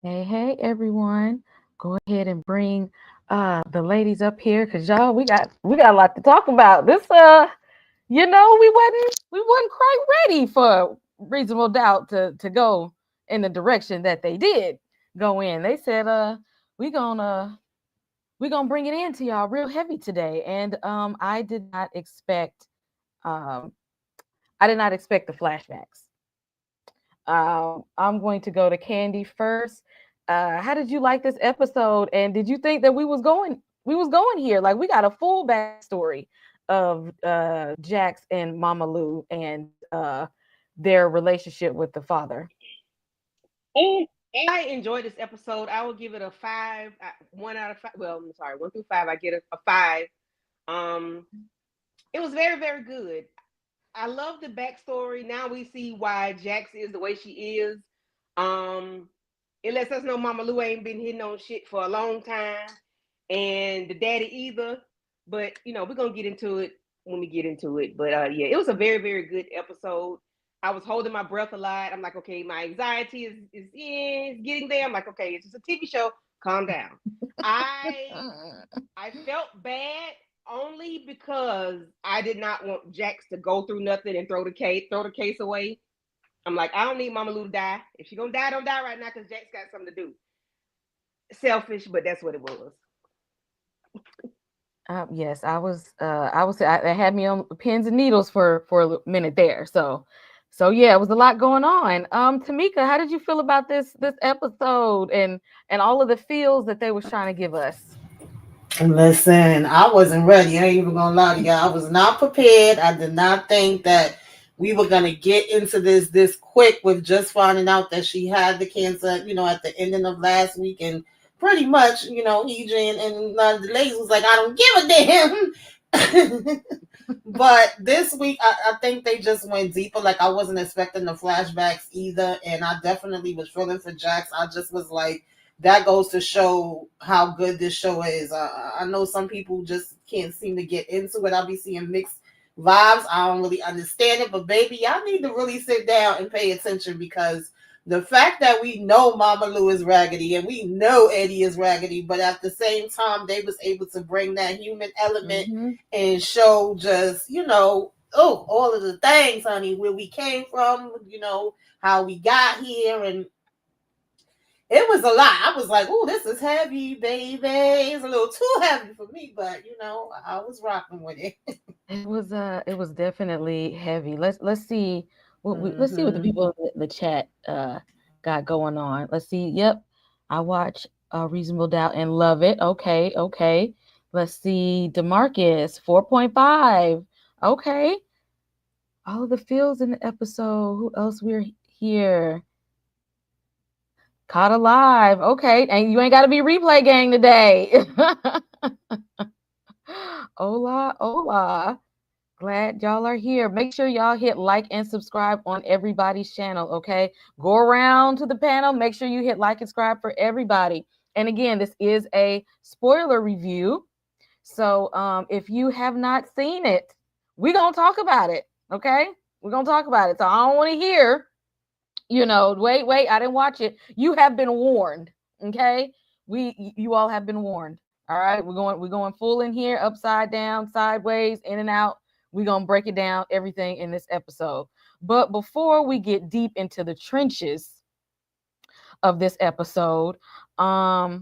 Hey, everyone. Go ahead and bring the ladies up here because y'all we got a lot to talk about. This we wasn't quite ready for reasonable doubt to go in the direction that they did go in. They said we gonna we gonna bring it into y'all real heavy today. And um I did not expect the flashbacks. I'm going to go to Candy first. How did you like this episode? And did you think that we was going here? Like we got a full backstory of Jax and Mama Lou and their relationship with the father. And I enjoyed this episode. I will give it a five, 1 out of 5. Well, I'm sorry, 1 through 5. I get a 5. Um, it was very, very good. I love the backstory. Now we see why Jax is the way she is. Um, it lets us know Mama Lou ain't been hitting on shit for a long time, and the daddy either. But we're gonna get into it when we get into it. But yeah, it was a very, very good episode. I was holding my breath a lot. I'm like, okay, my anxiety is getting there. I'm like, okay, it's just a TV show. Calm down. I I felt bad only because I did not want Jax to go through nothing and throw the case away. I'm like, I don't need Mama Lou to die. If she gonna die, don't die right now because Jax got something to do. Selfish, but that's what it was. Yes, I had me on pins and needles for a minute there. So yeah, it was a lot going on. Tamika, how did you feel about this episode and all of the feels that they was trying to give us? Listen, I wasn't ready. I ain't even gonna lie to y'all. I was not prepared. I did not think that we were gonna get into this quick with just finding out that she had the cancer, at the ending of last week. And pretty much, EJ and the ladies was like, I don't give a damn. But this week, I think they just went deeper. Like, I wasn't expecting the flashbacks either. And I definitely was feeling for Jax. I just was like, that goes to show how good this show is. I know some people just can't seem to get into it. I'll be seeing mixed vibes. I don't really understand it. But, baby, y'all need to really sit down and pay attention because the fact that we know Mama Lou is raggedy and we know Eddie is raggedy, but at the same time, they was able to bring that human element Mm-hmm. and show just, all of the things, honey, where we came from, how we got here. And it was a lot. I was like, oh, this is heavy, baby. It's a little too heavy for me, but, I was rocking with it. It was definitely heavy. Let's see let's see what the Mm-hmm. people in the chat got going on. Let's see. Yep. I watch Reasonable Doubt and love it. Okay, okay. Let's see. DeMarcus 4.5. Okay. All of the feels in the episode. Who else we're here? Caught alive. Okay. And you ain't got to be replay gang today. Hola, hola. Glad y'all are here. Make sure y'all hit like and subscribe on everybody's channel, okay? Go around to the panel. Make sure you hit like and subscribe for everybody. And again, this is a spoiler review. So if you have not seen it, we're going to talk about it, okay? We're going to talk about it. So I don't want to hear, wait, I didn't watch it. You have been warned, okay? You all have been warned. All right, we're going full in here, upside down, sideways, in and out. We're gonna break it down, everything in this episode. But before we get deep into the trenches of this episode, I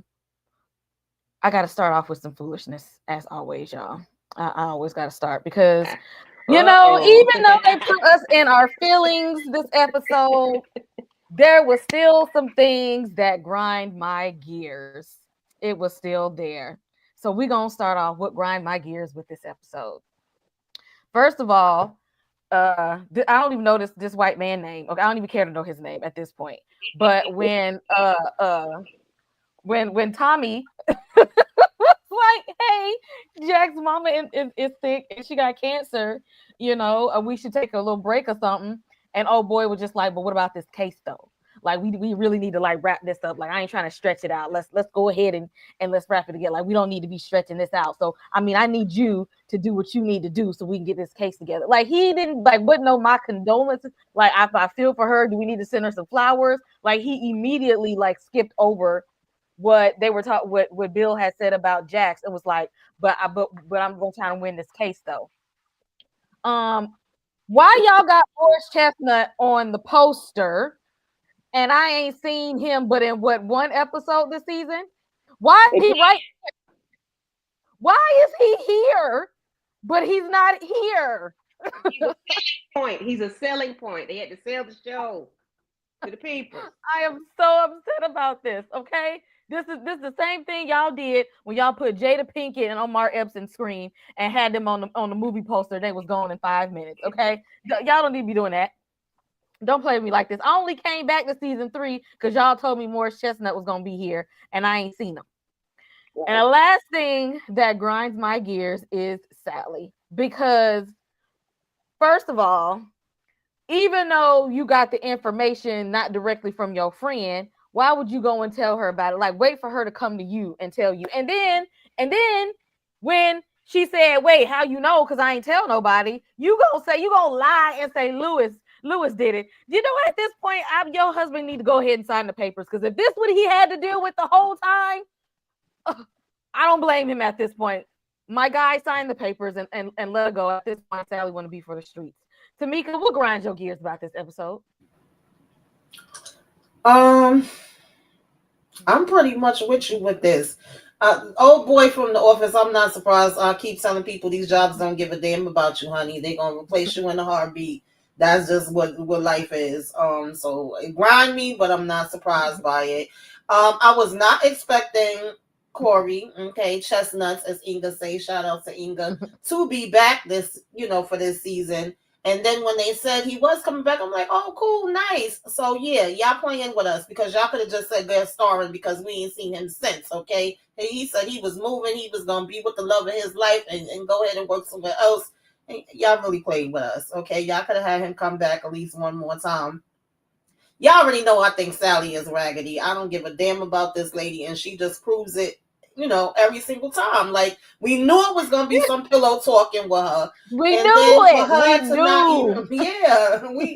got to start off with some foolishness, as always, y'all. I always got to start because, Uh-oh. even though they put us in our feelings this episode, there was still some things that grind my gears. It was still there. So we're going to start off with grind my gears with this episode. First of all, I don't even know this white man name. Okay, I don't even care to know his name at this point. But when Tommy like, hey, Jack's mama is sick and she got cancer, we should take a little break or something. And oh boy was just like, but what about this case though? Like we really need to like wrap this up. Like I ain't trying to stretch it out. Let's go ahead and let's wrap it together. Like we don't need to be stretching this out. So I mean, I need you to do what you need to do so we can get this case together. Like he didn't like wouldn't know my condolences. Like I feel for her. Do we need to send her some flowers? Like he immediately like skipped over what they were talking, what Bill had said about Jax. It was like, but I'm gonna try to win this case though. Why y'all got Morris Chestnut on the poster and I ain't seen him but in what one episode this season? Why is he right? Why is he here but he's not here? He's a selling point. They had to sell the show to the people. I am so upset about this. Okay, this is the same thing y'all did when y'all put Jada Pinkett and Omar Epps screen and had them on the movie poster. They was gone in 5 minutes. Okay, y'all don't need to be doing that. Don't play with me like this. I only came back to season 3 because y'all told me Morris Chestnut was gonna be here, and I ain't seen him. Right. And the last thing that grinds my gears is Sally, because first of all, even though you got the information not directly from your friend, why would you go and tell her about it? Like, wait for her to come to you and tell you. And then when she said, wait, how you know? Because I ain't tell nobody. You gonna lie and say Lewis did it. You know, at this point, your husband need to go ahead and sign the papers. Because if this what he had to deal with the whole time, I don't blame him at this point. My guy signed the papers and let her go. At this point, Sally want to be for the streets. Tamika, what grinds your gears about this episode? I'm pretty much with you with this. Old boy from the office, I'm not surprised. I keep telling people these jobs don't give a damn about you, honey. They're going to replace you in a heartbeat. That's just what life is. So it grind me, but I'm not surprised by it. I was not expecting Corey, okay, Chestnuts, as Inga say, shout out to Inga, to be back for this season. And then when they said he was coming back, I'm like, oh, cool, nice. So yeah, y'all playing with us because y'all could have just said they're starring because we ain't seen him since, okay? And he said he was moving, he was gonna be with the love of his life and go ahead and work somewhere else. And y'all really played with us, okay? Y'all could have had him come back at least one more time. Y'all already know I think Sally is raggedy. I don't give a damn about this lady, and she just proves it, every single time. Like, we knew it was going to be some pillow talking with her. We knew it.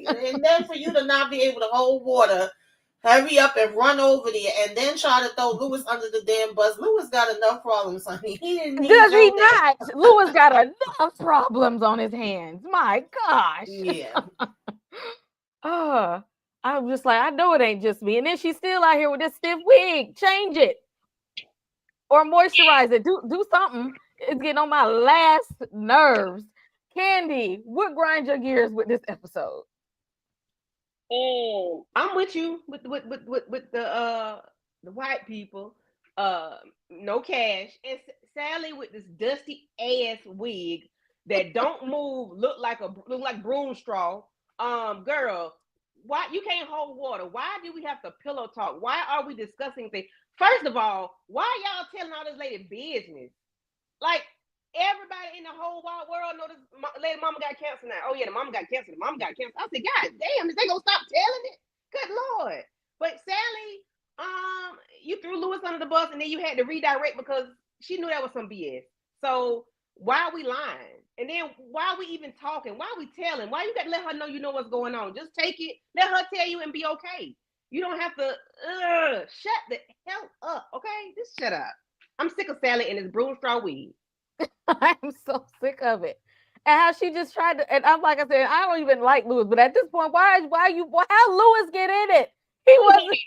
And then for you to not be able to hold water, hurry up and run over there, and then try to throw Lewis under the damn bus. Lewis got enough problems, honey. Does he not? Lewis got enough problems on his hands. My gosh. Yeah. I'm just like, I know it ain't just me. And then she's still out here with this stiff wig. Change it. Or moisturize it. Do something. It's getting on my last nerves. Candy, what grinds your gears with this episode? I'm with you with the white people. No cash. And Sally with this dusty ass wig that don't move, look like broom straw. Girl, why you can't hold water? Why do we have to pillow talk? Why are we discussing things? First of all, why y'all telling all this lady business? Like, everybody in the whole wide world know this lady mama got cancer now. Oh yeah, the mama got cancer. The mama got cancer. I said, God damn, is they gonna stop telling it? Good Lord. But Sally, you threw Lewis under the bus and then you had to redirect because she knew that was some BS. So why are we lying? And then why are we even talking? Why are we telling? Why you got to let her know you know what's going on? Just take it. Let her tell you and be okay. You don't have to shut the hell up, okay? Just shut up. I'm sick of Sally and this broom straw wig. I'm so sick of it. And how she just tried to, and I'm like I said, I don't even like Lewis, but at this point, how Lewis get in it? He wasn't.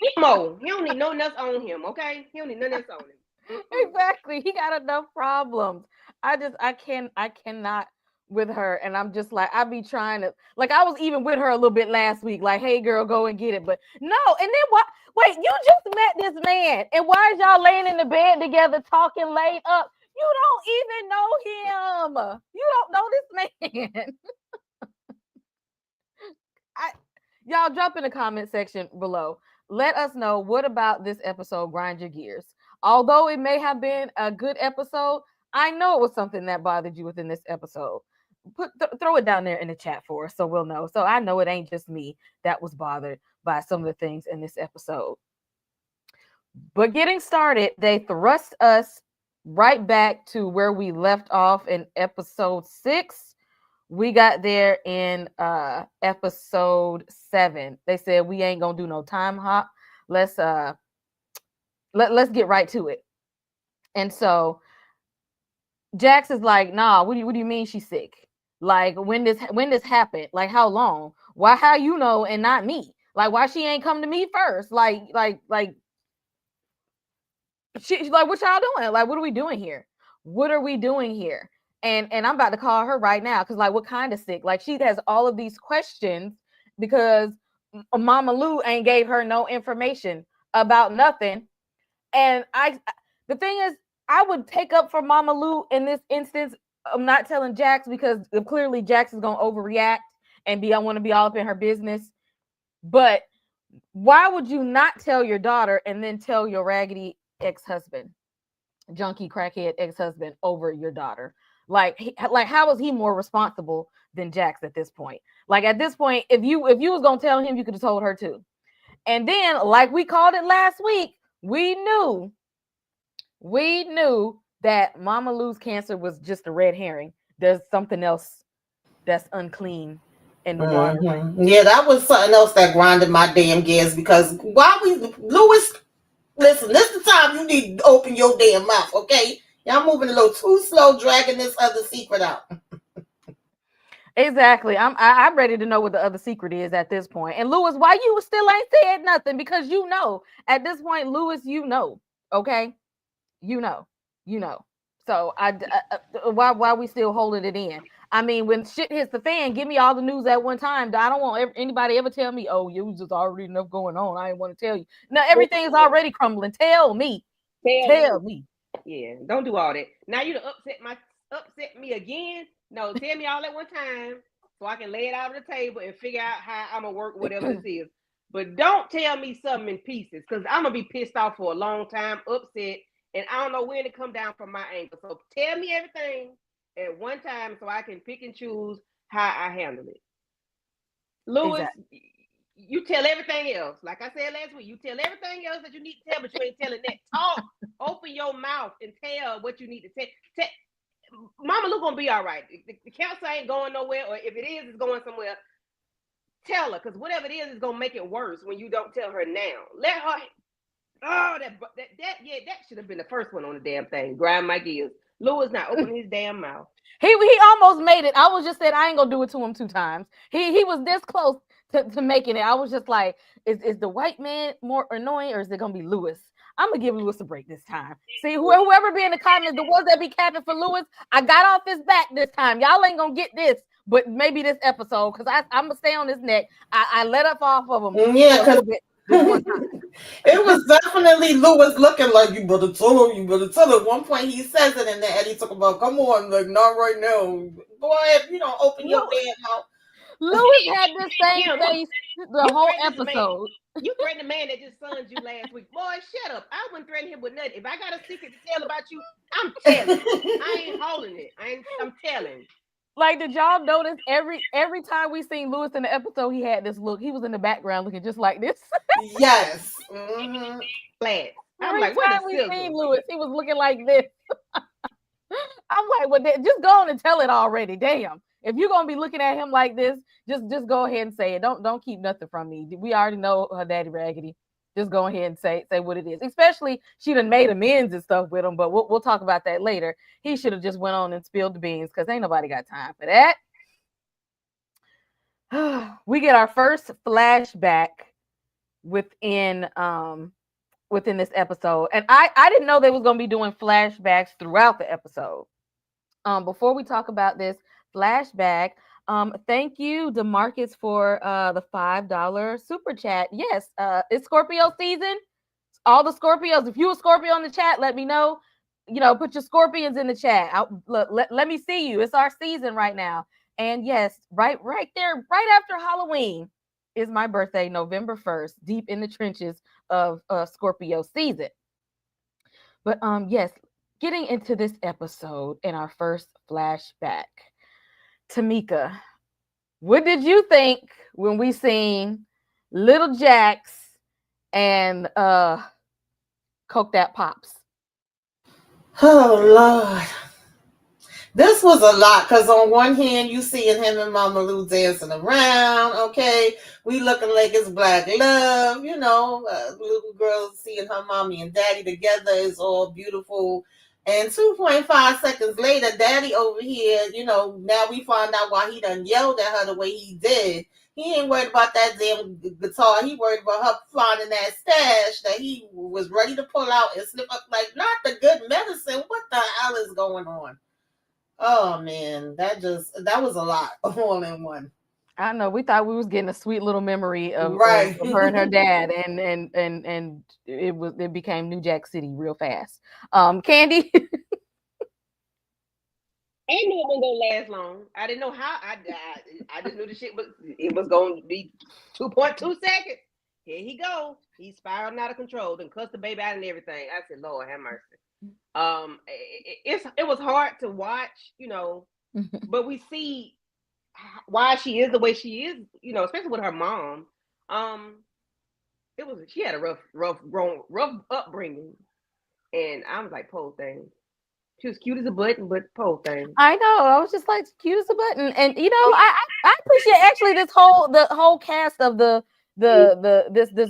He don't need nothing else on him, okay? He don't need nothing else on him. Exactly. He got enough problems. I cannot with her. And I'm just like, I be trying to, like, I was even with her a little bit last week, like, hey girl, go and get it. But no, and then wait, you just met this man. And why is y'all laying in the bed together talking laid up? You don't even know him. You don't know this man. Y'all drop in the comment section below. Let us know what about this episode grind your gears. Although it may have been a good episode, I know it was something that bothered you within this episode. throw it down there in the chat for us so we'll know. So I know it ain't just me that was bothered by some of the things in this episode. But getting started, they thrust us right back to where we left off in episode 6. We got there in episode 7. They said we ain't gonna do no time hop. Let's get right to it. And so Jax is like, nah, what do you mean she's sick? Like, when this happened? Like, how long? Why, how you know and not me? Like, why she ain't come to me first? Like she's like, what y'all doing? Like, what are we doing here? What are we doing here? And I'm about to call her right now because, like, what kind of sick? Like, she has all of these questions because Mama Lou ain't gave her no information about nothing. And the thing is, I would take up for Mama Lou in this instance. I'm not telling Jax because clearly Jax is gonna overreact and I want to be all up in her business. But why would you not tell your daughter and then tell your raggedy ex-husband, junkie crackhead ex-husband, over your daughter? Like how is he more responsible than Jax at this point? Like, at this point, if you was gonna tell him, you could have told her too. And then, like we called it last week, we knew that Mama Lou's cancer was just a red herring. There's something else that's unclean in the water. Yeah, that was something else that grinded my damn gears because Lewis, listen, this is the time you need to open your damn mouth, okay? Y'all moving a little too slow, dragging this other secret out. Exactly. I'm ready to know what the other secret is at this point. And Lewis, why you still ain't said nothing? Because you know, at this point, Lewis, you know, okay? You know. So why we still holding it in? I mean, when shit hits the fan, give me all the news at one time. I don't want anybody ever tell me, oh, you just already enough going on. I didn't want to tell you. No, everything is already crumbling. Tell me. Tell me. Yeah, don't do all that. Now you upset me again. No, tell me all at one time so I can lay it out on the table and figure out how I'm gonna work whatever this is. But don't tell me something in pieces because I'm gonna be pissed off for a long time, upset, and I don't know when to come down from my anger. So tell me everything at one time so I can pick and choose how I handle it. Lewis, exactly. You tell everything else. Like I said last week, you tell everything else that you need to tell, but you ain't telling that. Talk, open your mouth and tell what you need to tell. Mama Lou gonna be all right. The cancer ain't going nowhere, or if it is, it's going somewhere. Tell her, because whatever it is gonna make it worse when you don't tell her now. Let her. Oh, that should have been the first one on the damn thing. Grind my gears. Lewis not opening his damn mouth. He almost made it. I was just said I ain't gonna do it to him 2 times. He was this close to making it. I was just like, is the white man more annoying, or is it gonna be Lewis? I'm gonna give Lewis a break this time. See, whoever be in the comments, the ones that be capping for Lewis, I got off his back this time. Y'all ain't gonna get this, but maybe this episode, because I'm gonna stay on his neck. I let up off of him. Yeah, because it was definitely Lewis looking like you better tell him. At one point he says it, and then Eddie talk about, come on, like not right now. Boy, if you don't open your damn mouth. Lewis had this same face the whole episode. You threatened the man that just sunned you last week. Boy, shut up. I wouldn't threaten him with nothing. If I got a secret to tell about you, I'm telling. I ain't holding it. I'm telling. Like, did y'all notice every time we seen Lewis in the episode, he had this look. He was in the background looking just like this. Yes. Flat. I'm like, what we seen Lewis, he was looking like this. I'm like, well, just go on and tell it already. Damn. If you're gonna be looking at him like this, just go ahead and say it. Don't keep nothing from me. We already know her daddy raggedy. Just go ahead and say what it is. Especially she done made amends and stuff with him, but we'll talk about that later. He should have just went on and spilled the beans because ain't nobody got time for that. We get our first flashback within this episode, and I didn't know they was gonna be doing flashbacks throughout the episode. Before we talk about this flashback, thank you, DeMarcus, for the $5 super chat. Yes, it's Scorpio season. All the Scorpios, if you a Scorpio in the chat, let me know. Put your Scorpions in the chat. Let me see you. It's our season right now. And yes, right there, right after Halloween is my birthday, November 1st, deep in the trenches of Scorpio season. But yes, getting into this episode in our first flashback. Tamika, what did you think when we seen Little Jax and Coke That Pops? Oh Lord. This was a lot because on one hand you seeing him and Mama Lou dancing around, okay? We looking like it's black love, little girl seeing her mommy and daddy together is all beautiful. And 2.5 seconds later, daddy over here, now we find out why he done yelled at her the way he did. He ain't worried about that damn guitar. He worried about her finding that stash that he was ready to pull out and slip up like, not the good medicine. What the hell is going on? Oh man, that was a lot all in one. I know we thought we was getting a sweet little memory of her and her dad, and it became New Jack City real fast. Candy. I knew it wasn't gonna last long. I didn't know how. I just knew the shit was gonna be 2.2 seconds. Here he go. He's spiraling out of control and cussed the baby out and everything. I said, Lord have mercy. It was hard to watch, but we see why she is the way she is, especially with her mom. She had a rough upbringing, and I was like, poor thing. She was cute as a button, but poor thing. I know. I was just like cute as a button, and I appreciate actually the whole cast of this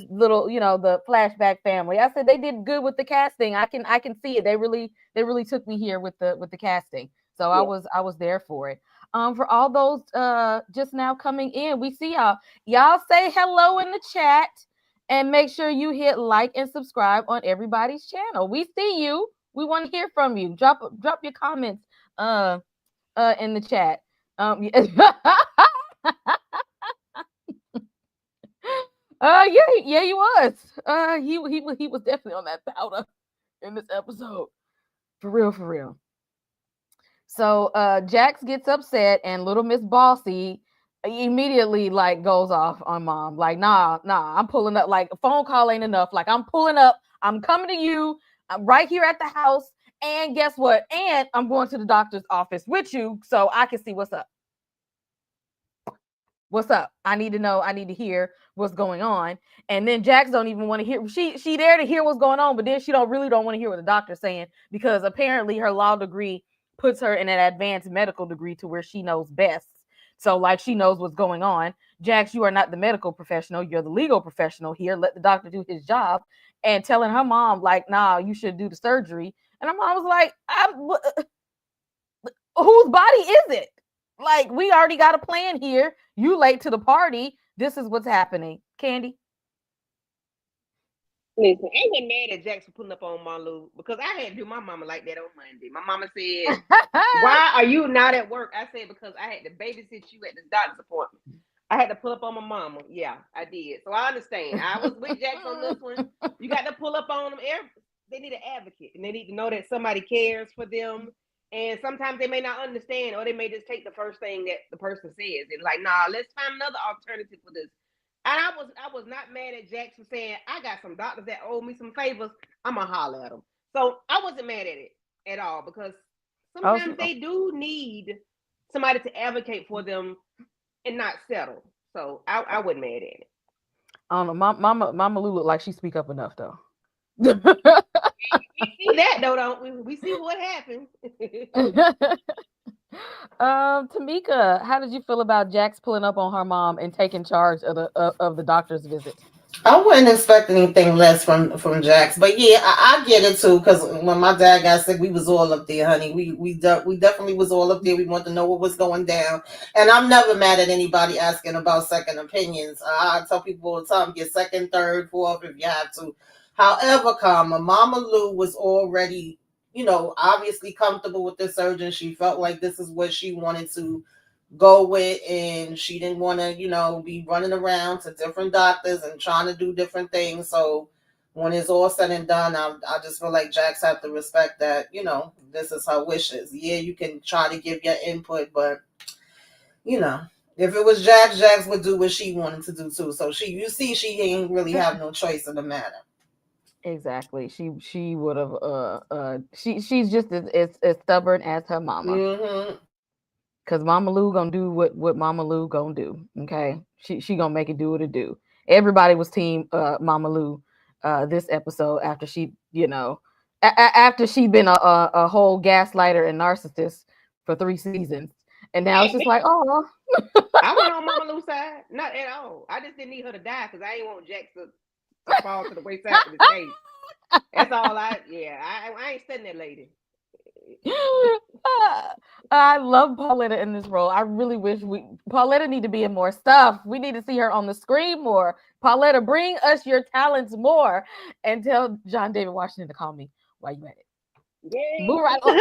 little the flashback family. I said they did good with the casting. I can see it. They really took me here with the casting. So yeah. I was there for it. For all those just now coming in, we see y'all say hello in the chat and make sure you hit like and subscribe on everybody's channel. We see you. We want to hear from you. Drop your comments in the chat. Yeah, he was. He was definitely on that powder in this episode. For real. So Jax gets upset and little Miss Bossy immediately like goes off on mom. Like, nah, I'm pulling up. Like a phone call ain't enough. Like I'm pulling up. I'm coming to you. I'm right here at the house. And guess what? And I'm going to the doctor's office with you so I can see what's up. What's up? I need to know. I need to hear what's going on. And then Jax don't even want to hear. She there to hear what's going on, but then she don't want to hear what the doctor's saying because apparently her law degree puts her in an advanced medical degree to where she knows best. So like she knows what's going on. Jax, you are not the medical professional. You're the legal professional here. Let the doctor do his job. And telling her mom like, nah, you should do the surgery. And her mom was like, whose body is it? Like, we already got a plan here. You late to the party. This is what's happening. Candy? Listen, I wasn't mad at Jax for putting up on Marlou because I had to do my mama like that on Monday. My mama said, why are you not at work? I said, because I had to babysit you at the doctor's appointment. I had to pull up on my mama. Yeah, I did. So I understand. I was with Jax on this one. You got to pull up on them. They need an advocate, and they need to know that somebody cares for them. And sometimes they may not understand, or they may just take the first thing that the person says and like, nah, let's find another alternative for this. And I was not mad at Jax for saying, I got some doctors that owe me some favors. I'm gonna holler at them. So I wasn't mad at it at all because sometimes they do need somebody to advocate for them and not settle. So I wasn't mad at it. I don't know. Mama Lou looked like she speak up enough though. We see that though, don't we? We see what happened. Tamika, how did you feel about Jax pulling up on her mom and taking charge of the doctor's visit? I wouldn't expect anything less from Jax, but yeah, I get it too. Because when my dad got sick, we was all up there, honey. We definitely was all up there. We wanted to know what was going down, and I'm never mad at anybody asking about second opinions. I tell people all the time, get second, third, fourth if you have to. However, Mama Lou was already, obviously comfortable with the surgeon. She felt like this is what she wanted to go with, and she didn't want to, be running around to different doctors and trying to do different things. So when it's all said and done, I just feel like Jax have to respect that, this is her wishes. Yeah, you can try to give your input, but if it was Jax would do what she wanted to do too. So she ain't really have no choice in the matter. Exactly. She would have she's just as stubborn as her mama. Mm-hmm. Cause Mama Lou gonna do what Mama Lou gonna do. Okay, she gonna make it do what it do. Everybody was team Mama Lou this episode after she, after she been a whole gaslighter and narcissist for 3 seasons, and now it's just like, oh. I went on Mama Lou's side, not at all. I just didn't need her to die because I ain't want Jax to fall to the wayside of his case. That's all I ain't studying that lady. I love Pauletta in this role. I really wish Pauletta need to be in more stuff. We need to see her on the screen more. Pauletta, bring us your talents more, and tell John David Washington to call me while you at it. Yeah. Move right on.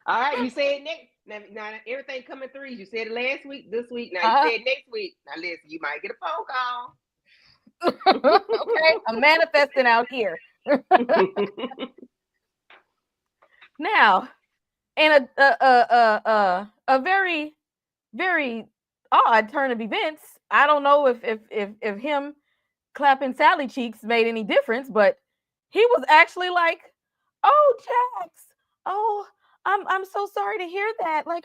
All right, you said next. Now everything coming threes. You said it last week, this week. Now you said next week. Now listen, you might get a phone call. Okay, I'm manifesting out here. Now, in a very, very odd turn of events, I don't know if him clapping Sally cheeks made any difference, but he was actually like, "Oh, Jax, oh, I'm so sorry to hear that. Like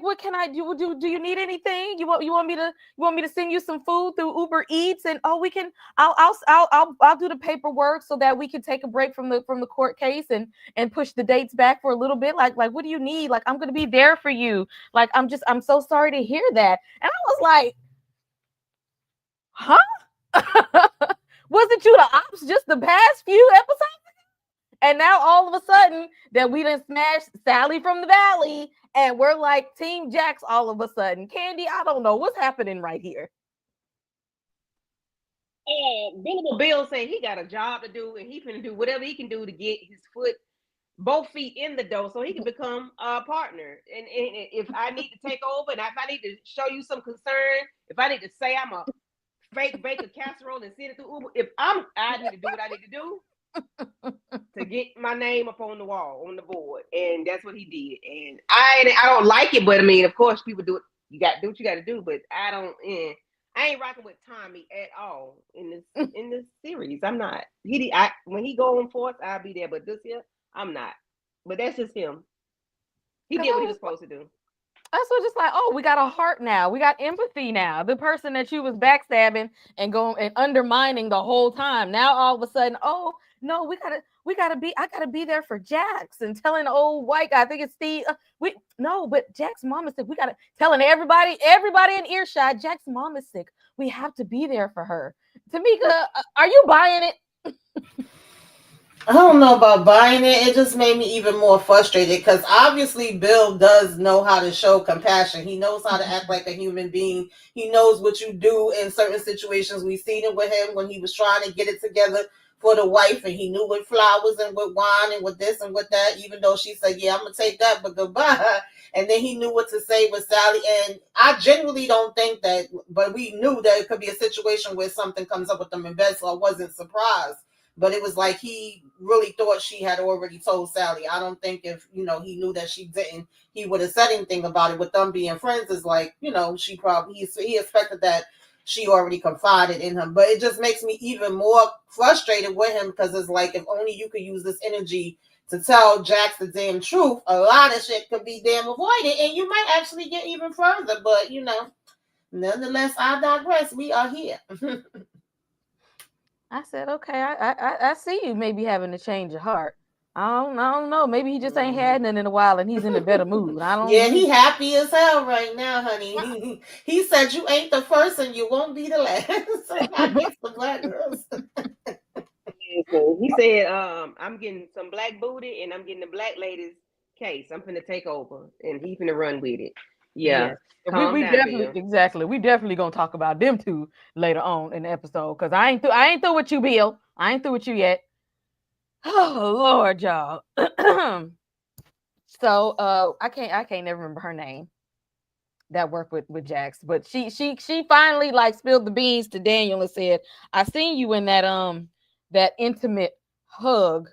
what can I do? Do you need anything? You want me to send you some food through Uber Eats, and I'll do the paperwork so that we can take a break from the court case and push the dates back for a little bit. Like what do you need? Like, I'm gonna be there for you. Like, I'm so sorry to hear that." And I was like, huh? Wasn't you the ops just the past few episodes? And now all of a sudden that we done smashed Sally from the Valley, and we're like Team Jax all of a sudden. Candy, I don't know what's happening right here. Billable Bill saying he got a job to do, and he finna do whatever he can do to get his both feet in the door so he can become a partner. And if I need to take over, and if I need to show you some concern, if I need to say I'm a fake bake a casserole and send it through Uber, I need to do what I need to do to get my name up on the wall, on the board. And that's what he did. And I don't like it, but I mean, of course, people do it. You got to do what you got to do, but I ain't rocking with Tommy at all in this series. I'm not. When he go on force, I'll be there, but this year, I'm not. But that's just him. He did what he was supposed to do. That's what, just like, oh, we got a heart now. We got empathy now. The person that you was backstabbing and going and undermining the whole time. Now all of a sudden, oh no, I gotta be there for Jax, and telling the old white guy, I think it's Steve. But Jax's mom is sick. We gotta telling everybody in earshot, Jax's mom is sick. We have to be there for her. Tamika, are you buying it? I don't know about buying it. It just made me even more frustrated because obviously Bill does know how to show compassion. He knows how to act like a human being. He knows what you do in certain situations. We've seen it with him when he was trying to get it together for the wife, and he knew with flowers and with wine and with this and with that, even though she said, yeah, I'm going to take that, but goodbye. And then he knew what to say with Sally. And I genuinely don't think that, but we knew that it could be a situation where something comes up with them in bed, so I wasn't surprised. But it was like he really thought she had already told Sally. I don't think if, he knew that she didn't, he would have said anything about it. With them being friends, is like, he expected that she already confided in him. But it just makes me even more frustrated with him because it's like, if only you could use this energy to tell Jax the damn truth, a lot of shit could be damn avoided, and you might actually get even further. But, nonetheless, I digress. We are here. I said, okay, I see you maybe having to change your heart. I don't know. Maybe he just ain't had none in a while and he's in a better mood. I don't know. Yeah, he happy as hell right now, honey. He said you ain't the first and you won't be the last. I guess the black girls. He said, I'm getting some black booty and I'm getting the black lady's case. I'm finna take over, and he finna run with it. Yeah. We definitely, exactly. We definitely gonna talk about them two later on in the episode, because I ain't through with you, Bill. I ain't through with you yet. Oh Lord, y'all. So I can't never remember her name that worked with Jax, but she finally like spilled the beans to Daniel and said, I seen you in that intimate hug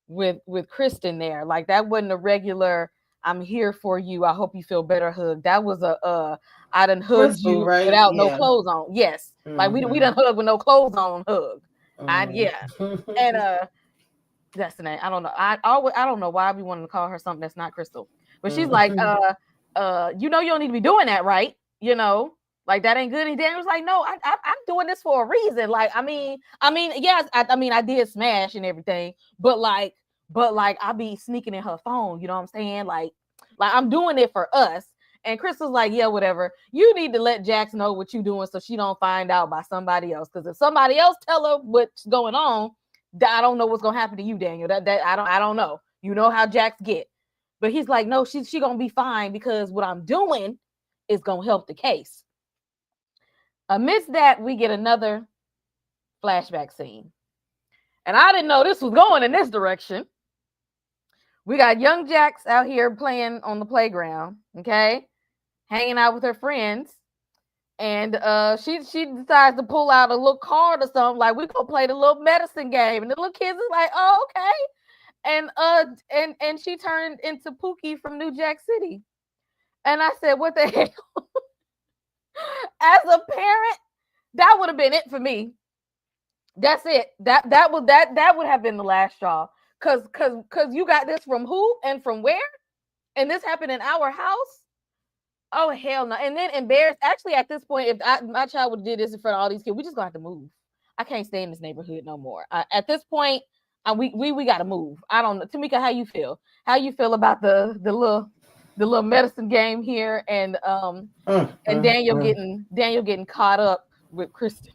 with Kristen there. Like, that wasn't a regular I'm here for you, I hope you feel better hug. That was I done hugged you right? Without no clothes on. Yes. Mm-hmm. Like we done hug with no clothes on hug. Mm-hmm. And That's the name. I don't know. I don't know why we wanted to call her something that's not Crystal. But she's like, you know, you don't need to be doing that, right? You know, like that ain't good. And Dan was like, no, I'm doing this for a reason. Like, I mean, yes, I mean, I did smash and everything, but like I be sneaking in her phone. You know what I'm saying? Like I'm doing it for us. And Crystal's like, yeah, whatever. You need to let Jax know what you're doing so she don't find out by somebody else. Because if somebody else tell her what's going on, I don't know what's gonna happen to you, Daniel. That I don't know. You know how Jax get. But he's like, no, she gonna be fine because what I'm doing is gonna help the case. Amidst that, we get another flashback scene. And I didn't know this was going in this direction. We got young Jax out here playing on the playground, okay, hanging out with her friends. And she decides to pull out a little card or something, like we gonna play the little medicine game. And the little kids is like, oh, okay. And she turned into Pookie from New Jack City. And I said, what the hell? As a parent, that would have been it for me. That's it. That would have been the last straw. Cause you got this from who and from where? And this happened in our house? Oh, hell no. And then embarrassed. Actually, at this point, if my child would have did this in front of all these kids, we just gonna have to move. I can't stay in this neighborhood no more. At this point, we got to move. I don't know. Tamika, how you feel? How you feel about the little medicine game here and Daniel getting caught up with Kristen?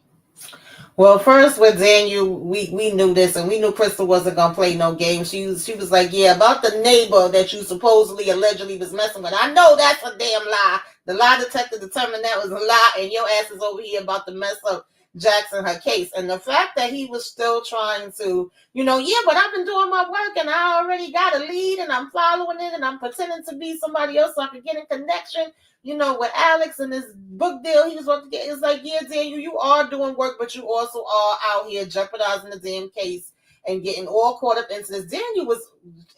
Well, first with Daniel, we knew this, and we knew Crystal wasn't gonna play no game. She was like, yeah, about the neighbor that you supposedly allegedly was messing with. I know that's a damn lie. The lie detector determined that was a lie, and your ass is over here about to mess up Jackson her case. And the fact that he was still trying to, yeah, but I've been doing my work and I already got a lead and I'm following it and I'm pretending to be somebody else so I can get in connection. With Alex and this book deal he was about to get. It's like, yeah, Daniel, you are doing work, but you also are out here jeopardizing the damn case and getting all caught up into this. Daniel was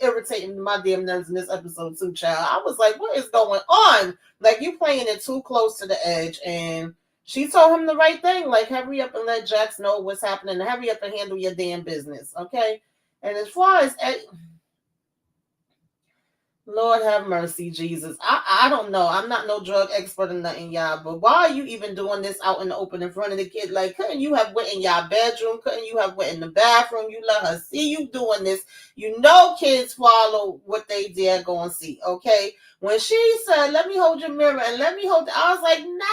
irritating my damn nerves in this episode too, child. I was like, what is going on? Like, you playing it too close to the edge. And she told him the right thing. Like, hurry up and let Jax know what's happening. Hurry up and handle your damn business, okay? And as far as Lord have mercy, Jesus. I don't know. I'm not no drug expert or nothing, y'all. But why are you even doing this out in the open in front of the kid? Like, couldn't you have went in y'all bedroom? Couldn't you have went in the bathroom? You let her see you doing this. Kids follow what they dare go and see, okay? When she said, let me hold your mirror and let me hold I was like, no.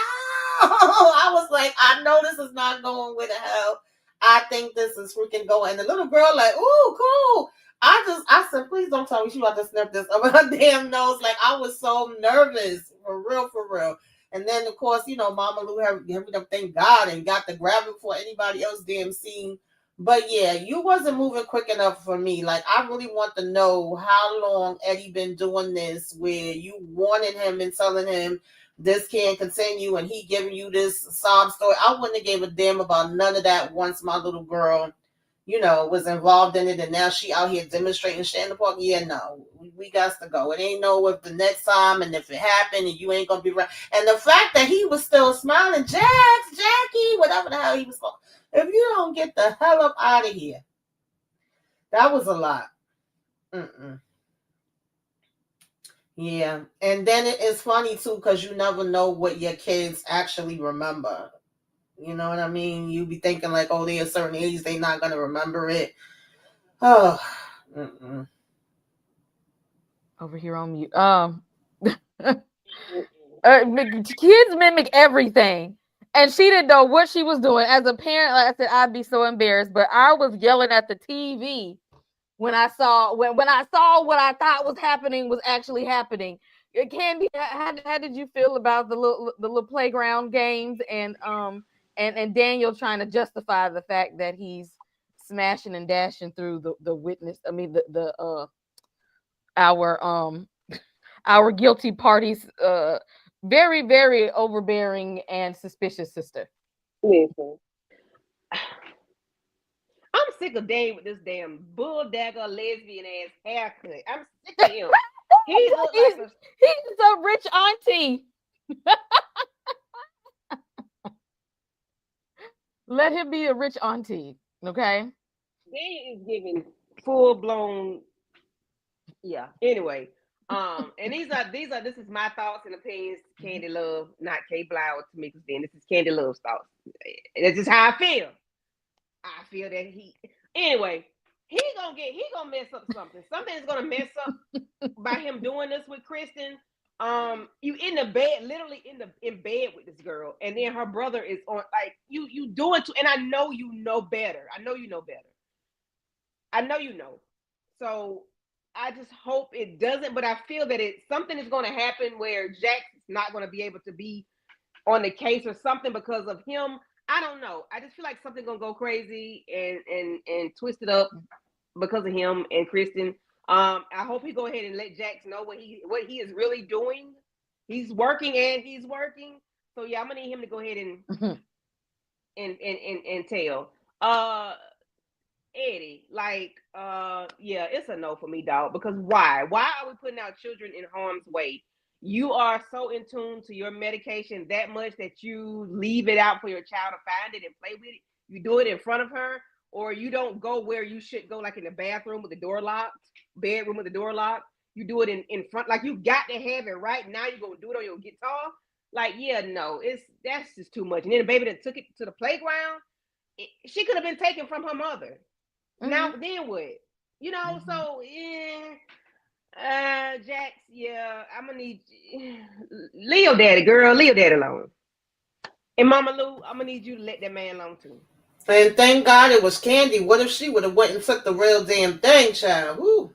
I was like, I know this is not going where the hell I think this is freaking going. And the little girl like, ooh, cool. I said, please don't tell me she about to snip this over her damn nose. Like, I was so nervous, for real. And then, of course, Mama Lou had to thank God and got to grab it before anybody else damn seen. But yeah, you wasn't moving quick enough for me. Like, I really want to know how long Eddie been doing this, where you warning him and telling him this can't continue, and he giving you this sob story. I wouldn't have gave a damn about none of that once my little girl was involved in it, and now she out here demonstrating shit in the park. Yeah, no, we got to go. It ain't no if the next time, and if it happened, and you ain't gonna be right. And the fact that he was still smiling, Jackie, whatever the hell he was called. If you don't get the hell up out of here, that was a lot. Yeah, and then it is funny too because you never know what your kids actually remember. You know what I mean? You be thinking like, oh, they're a certain age, they're not gonna remember it. Oh, over here on mute. Kids mimic everything, and she didn't know what she was doing. As a parent, like I said, I'd be so embarrassed. But I was yelling at the TV when I saw when I saw what I thought was happening was actually happening. Candy, how did you feel about the little playground games and Daniel trying to justify the fact that he's smashing and dashing through the witness? I mean our guilty party's very, very overbearing and suspicious sister. Listen, I'm sick of Dave with this damn bulldagger lesbian ass haircut. I'm sick of him. He's a rich auntie. Let him be a rich auntie, okay? Dave is giving full blown. Yeah. Anyway, and this is my thoughts and opinions. Candy Love, not K Blau or Tamika Then. This is Candy Love's thoughts. This is how I feel. I feel that anyway, he gonna mess up something. Something's gonna mess up by him doing this with Kristen. You in the bed, literally in bed with this girl, and then her brother is on, like, you doing to, and I know you know better. I know you know better. I know you know. So I just hope it doesn't, but I feel that something is going to happen where Jax is not going to be able to be on the case or something because of him. I don't know. I just feel like something's going to go crazy and twist it up because of him and Kristen. I hope he go ahead and let Jax know what he is really doing. He's working and he's working. So yeah, I'm gonna need him to go ahead and tell. Eddie, like, yeah, it's a no for me, dog. Because why? Why are we putting our children in harm's way? You are so in tune to your medication that much that you leave it out for your child to find it and play with it. You do it in front of her, or you don't go where you should go, like in the bathroom with the door locked, bedroom with the door locked. You do it in front, like you got to have it right now. You're gonna do it on your guitar. Like, yeah, no, that's just too much. And then the baby that took it to the playground, she could have been taken from her mother. Mm-hmm. Now then what? You know, mm-hmm. So yeah, Jax, yeah, I'm gonna need Leo daddy, girl, Leo daddy alone. And Mama Lou, I'm gonna need you to let that man alone too. And thank God it was Candy. What if she would have went and took the real damn thing, child? Woo.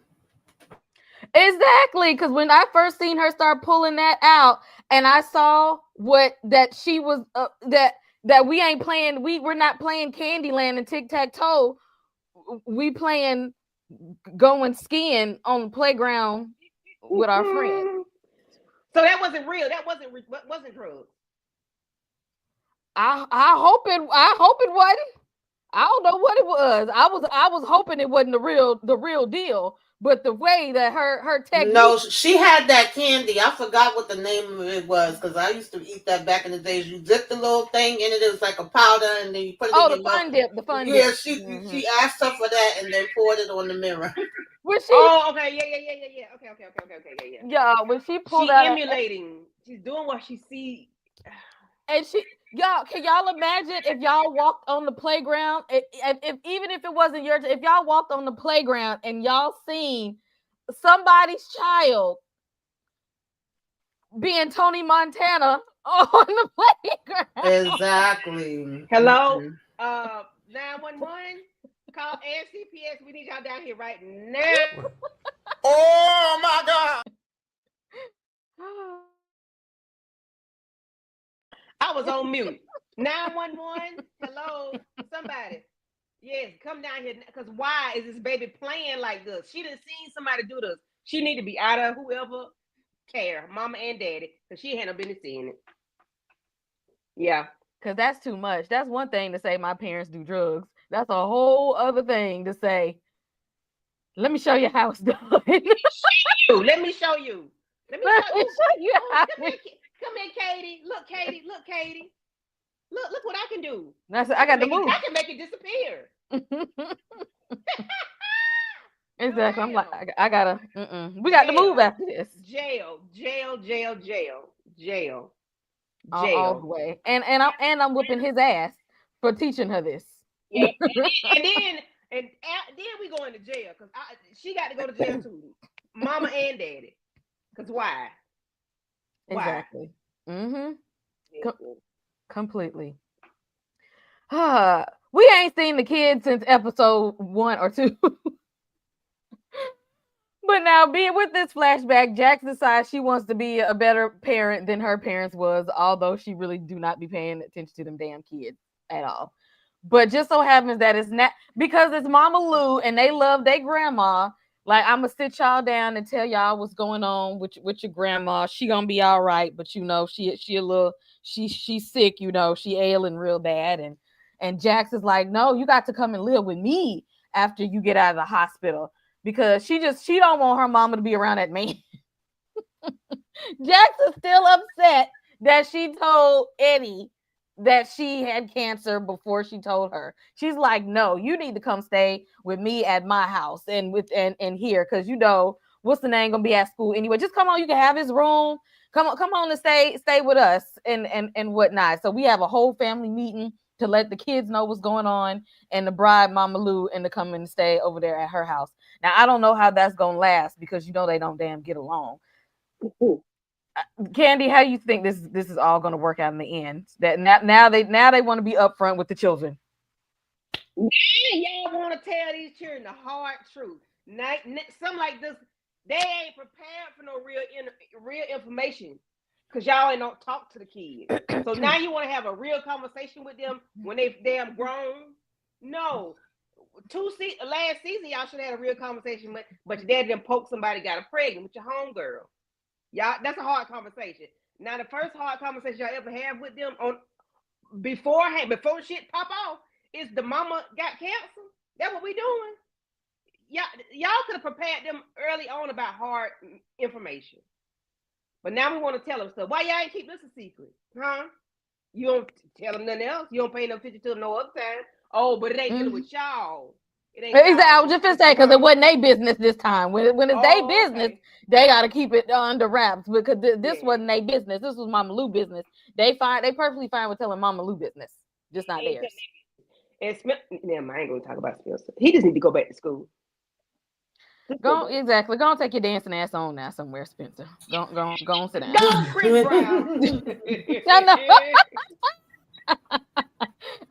Exactly, because when I first seen her start pulling that out, and I saw that she was that we ain't playing, we're not playing Candyland and tic-tac-toe. We playing going skiing on the playground with our friends. So that wasn't real. That wasn't drugs. I hope it wasn't. I don't know what it was. I was hoping it wasn't the real deal. But the way that her technique. No, she had that candy. I forgot what the name of it was because I used to eat that back in the days. You dip the little thing in it. It was like a powder, and then you put it in your mouth. The fun dip. Yeah, she asked her for that and then poured it on the mirror. Okay, yeah. Okay, yeah. Yeah, when she pulled out, emulating. She's doing what she sees. And y'all, can y'all imagine if y'all walked on the playground? Even if it wasn't yours, if y'all walked on the playground and y'all seen somebody's child being Tony Montana on the playground. Exactly. Hello, 911. Call AFCPS. We need y'all down here right now. Oh my God. I was on mute. 911. Hello, somebody. Yes, come down here. Because why is this baby playing like this? She done seen somebody do this. She need to be out of whoever care, mama and daddy, because she had no business seeing it. Yeah. Because that's too much. That's one thing to say my parents do drugs. That's a whole other thing to say, let me show you how it's done. Let me show you. Let me show you how. Come here, Katie. Look, Katie. Look what I can do. I got to move. I can make it disappear. Exactly. I'm like, I gotta. We got to move after this. Jail. All the way. And I'm whooping his ass for teaching her this. Yeah. and then we go into jail because she got to go to jail too, mama and daddy. Because why? Exactly. Completely. We ain't seen the kids since episode 1 or 2. But now, being with this flashback, Jax decides she wants to be a better parent than her parents was, although she really do not be paying attention to them damn kids at all. But just so happens that it's not because it's Mama Lou and they love their grandma. Like, I'm gonna sit y'all down and tell y'all what's going on with your grandma. She gonna be all right, but you know she's sick. You know she ailing real bad, and Jax is like, no, you got to come and live with me after you get out of the hospital because she don't want her mama to be around that man. Jax is still upset that she told Eddie that she had cancer before she told her. She's like, no, you need to come stay with me at my house and here, because what's the name gonna be at school anyway. Just come on, you can have his room. Come on and stay with us and whatnot. So we have a whole family meeting to let the kids know what's going on, and the bride, Mama Lou, and to come and stay over there at her house. Now I don't know how that's gonna last, because they don't damn get along. Candy, how do you think this is all going to work out in the end? That now they want to be upfront with the children. Y'all want to tell these children the hard truth. Something like this, they ain't prepared for no real information, because y'all ain't don't talk to the kids. So now you want to have a real conversation with them when they damn grown? No. Last season y'all should have had a real conversation, but your dad didn't poke somebody got her pregnant with your homegirl. Y'all, that's a hard conversation. Now, the first hard conversation y'all ever have with them before shit pop off is the mama got cancer. That's what we doing. Y'all could have prepared them early on about hard information. But now we want to tell them stuff. Why y'all ain't keep this a secret? Huh? You don't tell them nothing else. You don't pay no attention to them no other time. Oh, but it ain't dealing with y'all. Exactly. I was just gonna say, because it wasn't their business this time. When it's their business, they got to keep it under wraps, because this wasn't their business. This was Mama Lou business. They perfectly fine with telling Mama Lou business, just not theirs. And I ain't gonna talk about Spencer. He just need to go back to school. Go and take your dancing ass on now somewhere, Spencer. Go on, sit down. Go, Chris Brown.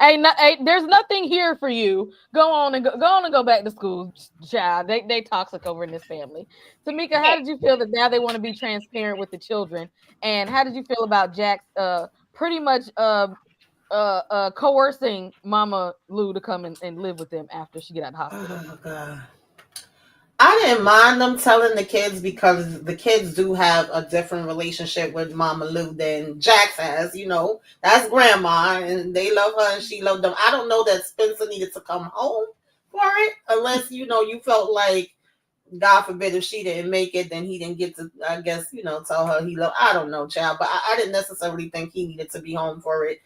There's nothing here for you. Go on and go back to school, child. They toxic over in this family. Tamika, how did you feel that now they want to be transparent with the children? And how did you feel about Jack's pretty much coercing Mama Lou to come and live with them after she get out of the hospital? Oh God. I didn't mind them telling the kids, because the kids do have a different relationship with Mama Lou than Jax has. That's grandma, and they love her and she loved them. I don't know that Spencer needed to come home for it, unless, you felt like, God forbid, if she didn't make it, then he didn't get to, I guess, tell her he loved. I don't know, child, but I didn't necessarily think he needed to be home for it.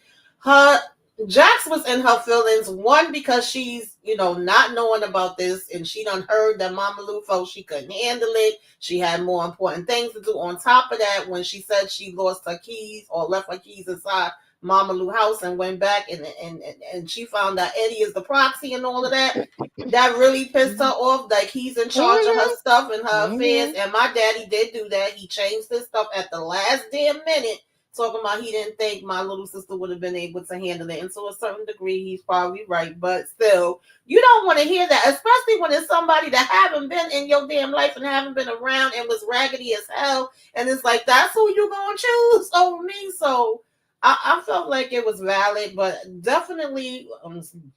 Jax was in her feelings, one, because she's, not knowing about this, and she done heard that Mama Lou felt she couldn't handle it. She had more important things to do. On top of that, when she said she lost her keys or left her keys inside Mama Lou house and went back and she found out Eddie is the proxy and all of that, that really pissed her off. Like, he's in charge of her stuff and her affairs. And my daddy did do that. He changed his stuff at the last damn minute, talking about he didn't think my little sister would have been able to handle it. And to a certain degree, he's probably right. But still, you don't want to hear that, especially when it's somebody that haven't been in your damn life and haven't been around and was raggedy as hell. And it's like, that's who you going to choose over me. So I felt like it was valid, but definitely,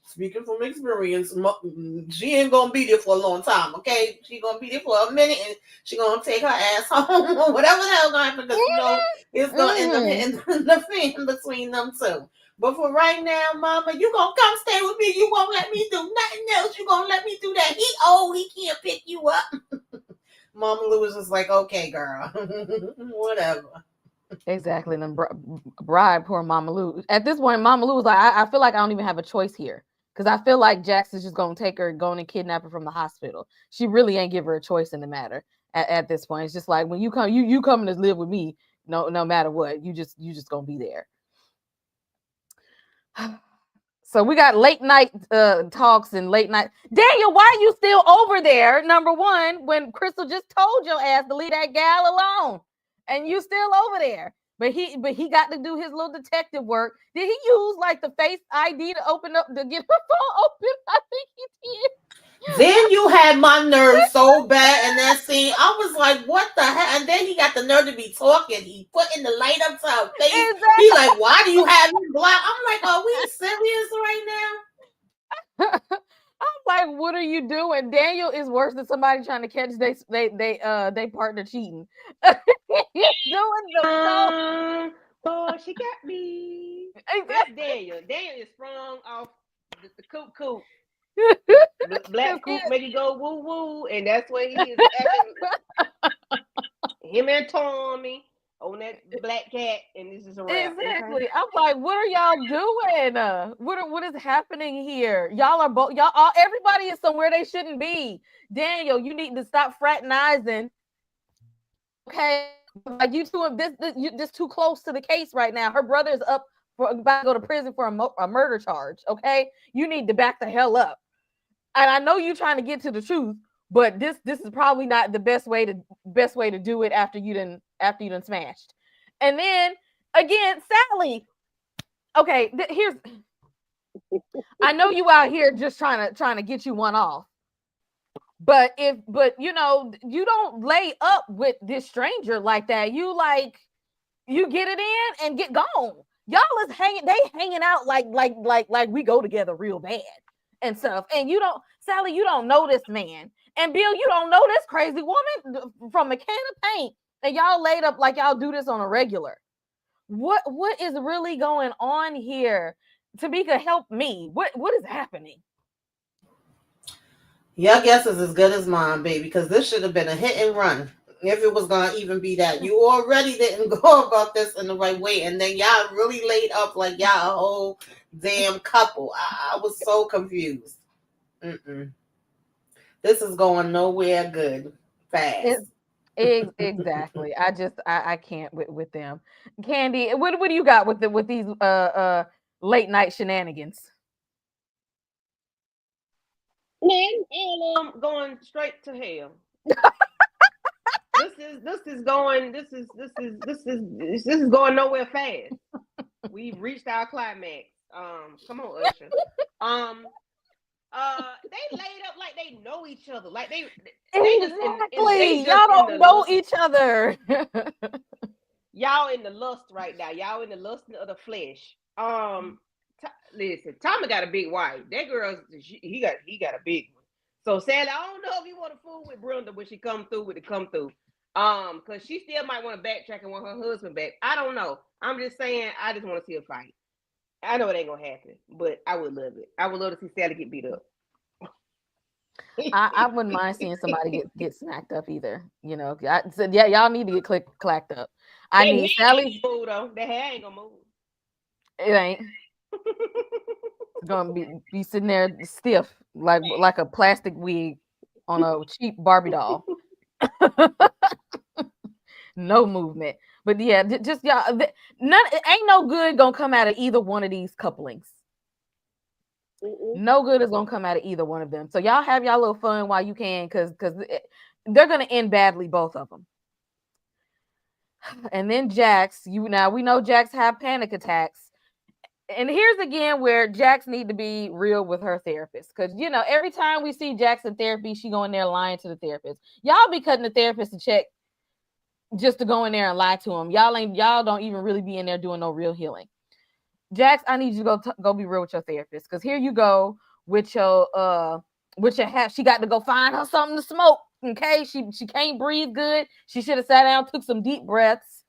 speaking from experience, she ain't going to be there for a long time, okay? She going to be there for a minute, and she going to take her ass home or whatever the hell going to happen, because, it's going to end up hitting the fan between them two. But for right now, Mama, you going to come stay with me. You won't let me do nothing else. You going to let me do that. He old. He can't pick you up. Mama Lou was just like, okay, girl. Whatever. Exactly. And then bride poor Mama Lou. At this point, Mama Lou was like, I feel like I don't even have a choice here, because I feel like Jackson's just going to take her, going and kidnap her from the hospital. She really ain't give her a choice in the matter at this point. It's just like, when you come, you coming to live with me, no matter what. You just going to be there. So we got late night talks and late night. Daniel, why are you still over there? Number one, when Crystal just told your ass to leave that gal alone, and you still over there. But he got to do his little detective work. Did he use like the Face ID to open up, to get her phone open? I think he did. Then you had my nerves so bad in that scene. I was like, what the hell? And then he got the nerve to be talking. He putting the light up to her face. Exactly. He like, why do you have me blocked? I'm like, are we serious right now? I'm like, what are you doing? Daniel is worse than somebody trying to catch they partner cheating. He's doing the boy, she got me. That's Daniel. Daniel is sprung off the coop. Black coop make you go woo woo, and that's what he is. Him and Tommy. on that black cat, and this is a wrap. Exactly. Okay? I'm like, what are y'all doing? What is happening here? Y'all are both everybody is somewhere they shouldn't be. Daniel, you need to stop fraternizing. Okay. Like you two you just too close to the case right now. Her brother is about to go to prison for a murder charge. Okay. You need to back the hell up. And I know you're trying to get to the truth, but this is probably not the best way to do it after you done smashed. And then again, Sally. Okay, here's. I know you out here just trying to get you one off, but you know you don't lay up with this stranger like that. You get it in and get gone. Y'all is hanging out like we go together real bad and stuff. And Sally, you don't know this man. And Bill, you don't know this crazy woman from a can of paint. And y'all laid up like y'all do this on a regular. What is really going on here? Tamika, help me. What is happening? Your guess is as good as mine, baby, because this should have been a hit and run. If it was gonna even be that, you already didn't go about this in the right way, and then y'all really laid up like y'all a whole damn couple. I was so confused. This is going nowhere good. Fast. Exactly. I can't with them. Candy, what do you got with these late night shenanigans? Man, going straight to hell. This is going nowhere fast. We've reached our climax. Come on, Usher. They laid up like they know each other. Like they exactly. Y'all don't know each other. Y'all in the lust right now. Y'all in the lust of the flesh. Listen, Tommy got a big wife. That girl, he got a big one. So Sally, I don't know if you want to fool with Brenda when she come through with the come through. Because she still might want to backtrack and want her husband back. I don't know. I'm just saying, I just want to see a fight. I know it ain't gonna happen, but I would love it. I would love to see Sally get beat up. I wouldn't mind seeing somebody get smacked up either. You know, y'all need to get clacked up. I need Sally. Move though. The hair ain't gonna move. It ain't. It's gonna be sitting there stiff like a plastic wig on a cheap Barbie doll. No movement. But yeah, just y'all. Ain't no good gonna come out of either one of these couplings. No good is gonna come out of either one of them. So y'all have y'all little fun while you can, because they're gonna end badly, both of them. And then Jax, we know Jax have panic attacks. And here's again where Jax need to be real with her therapist, because every time we see Jax in therapy, she go in there lying to the therapist. Y'all be cutting the therapist a check just to go in there and lie to him. Y'all don't even really be in there doing no real healing. Jax, I need you to go be real with your therapist, because here you go with your hat. She got to go find her something to smoke. Okay, she can't breathe good. She should have sat down, took some deep breaths,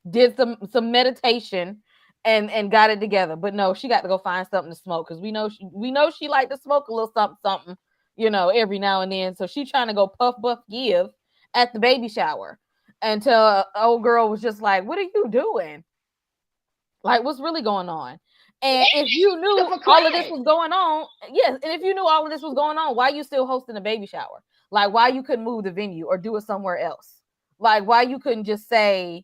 did some meditation, and got it together. But no, she got to go find something to smoke, because we know she like to smoke a little something, every now and then. So she trying to go puff buff give at the baby shower, until old girl was just like, "What are you doing? Like, what's really going on?" And if you knew all of this was going on, yes, and if you knew all of this was going on, why you still hosting a baby shower? Like, why you couldn't move the venue or do it somewhere else? Like, why you couldn't just say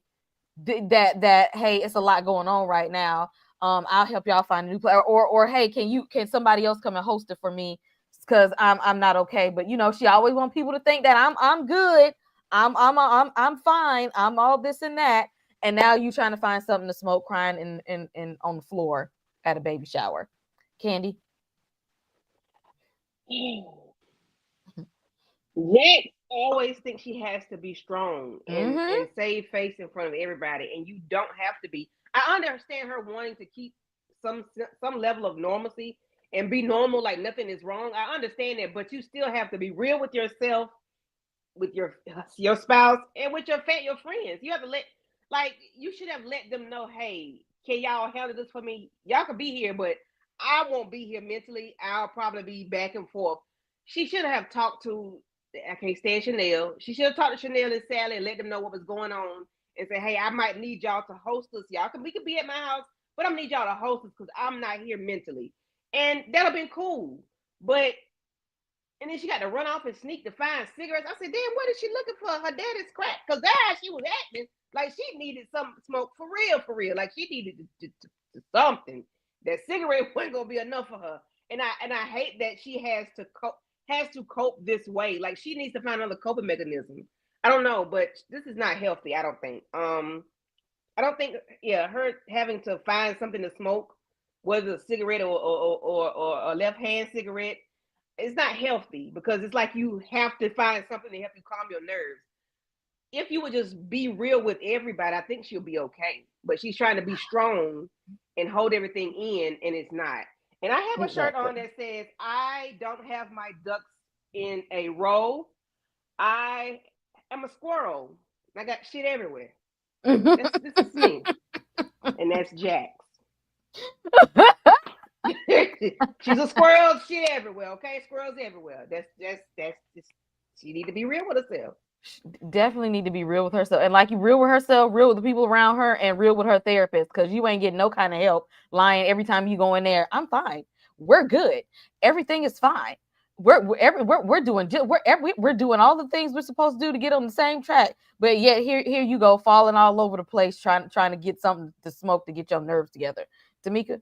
that hey, it's a lot going on right now. I'll help y'all find a new player, or hey, can somebody else come and host it for me, because I'm not okay. But she always wants people to think that I'm good. I'm fine. I'm all this and that. And now you trying to find something to smoke, crying in on the floor at a baby shower. Candy? Jax always thinks she has to be strong and save face in front of everybody, and you don't have to be. I understand her wanting to keep some level of normalcy and be normal, like nothing is wrong. I understand that, but you still have to be real with yourself, with your spouse, and with your friends. You have to you should have let them know, hey, can y'all handle this for me? Y'all can be here, but I won't be here mentally. I'll probably be back and forth. She should have talked to, I can't stand Chanel. She should have talked to Chanel and Sally and let them know what was going on and say, hey, I might need y'all to host us. We could be at my house, but I'm gonna need y'all to host us because I'm not here mentally. And that'll been cool. But and then she got to run off and sneak to find cigarettes. I said, damn, what is she looking for? Her daddy's crack. Because that's how she was acting. Like she needed some smoke for real. Like she needed to something. That cigarette wasn't gonna be enough for her. And I hate that she has to cope this way. Like she needs to find another coping mechanism. I don't know, but this is not healthy, I don't think. Her having to find something to smoke, whether a cigarette or a left hand cigarette, it's not healthy because it's like you have to find something to help you calm your nerves. If you would just be real with everybody, I think she'll be okay. But she's trying to be strong and hold everything in, and it's not. And I have a shirt on that says, I don't have my ducks in a row. I am a squirrel. I got shit everywhere. This is me. And that's Jax. She's a squirrel, shit everywhere, okay? Squirrels everywhere. That's just, she need to be real with herself. Definitely need to be real with herself. And like you real with herself, real with the people around her, and real with her therapist, because you ain't getting no kind of help lying every time you go in there. I'm fine. We're good. Everything is fine. We're doing all the things we're supposed to do to get on the same track. But yet here you go, falling all over the place, trying to get something to smoke to get your nerves together. Tamika?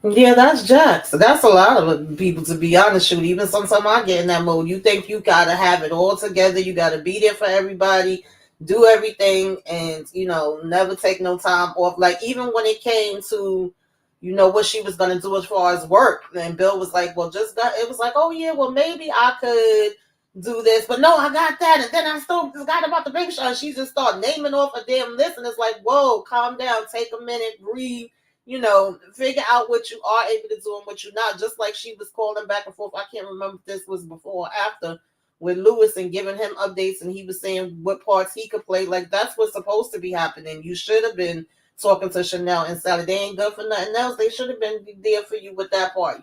Yeah, that's Jax. That's a lot of people, to be honest. Shoot, even sometimes I get in that mode. You think you gotta have it all together. You gotta be there for everybody, do everything, and never take no time off. Like even when it came to, what she was gonna do as far as work, and Bill was like, "Well, it was like, oh yeah, well maybe I could do this, but no, I got that, and then I still forgot about the big shot." She just started naming off a damn list, and it's like, whoa, calm down, take a minute, breathe. Figure out what you are able to do and what you're not. Just like she was calling back and forth. I can't remember if this was before or after with Lewis and giving him updates, and he was saying what parts he could play. Like that's what's supposed to be happening. You should have been talking to Chanel and Sally. They ain't good for nothing else. They should have been there for you with that part,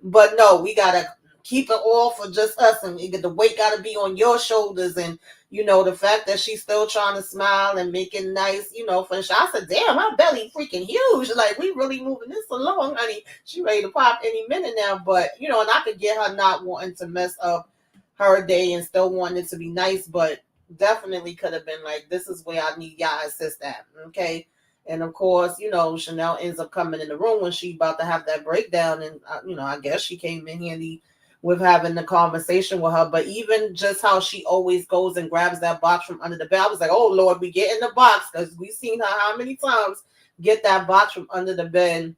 But no, we gotta keep it all for just us, and the weight gotta be on your shoulders. And the fact that she's still trying to smile and make it nice, for I said, damn, her belly freaking huge. Like, we really moving this along, honey. She ready to pop any minute now. But, and I could get her not wanting to mess up her day and still wanting it to be nice, but definitely could have been like, this is where I need y'all assist at, okay? And of course, Chanel ends up coming in the room when she about to have that breakdown, and I guess she came in handy with having the conversation with her. But even just how she always goes and grabs that box from under the bed, I was like, oh Lord, we get in the box, because we've seen her how many times get that box from under the bed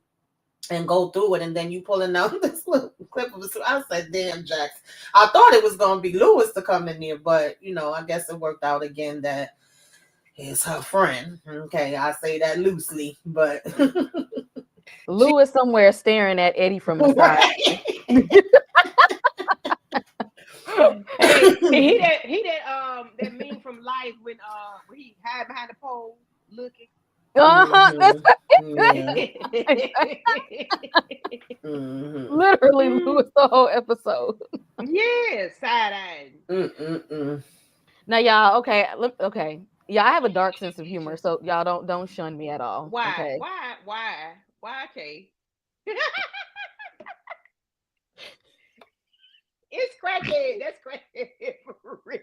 and go through it, and then you pulling out this little clip of it. So I said, damn, Jax. I thought it was gonna be Lewis to come in there, but I guess it worked out again that it's her friend. Okay, I say that loosely, but Lewis somewhere staring at Eddie from the side. That meme from Life when he hide behind the pole looking. That's Mm-hmm. literally Lewis the whole episode. Yeah, side-eyed. Now, y'all, okay. Yeah, I have a dark sense of humor, so y'all don't shun me at all. Why? Okay? Why, Kay? It's crackhead. That's crackhead for real.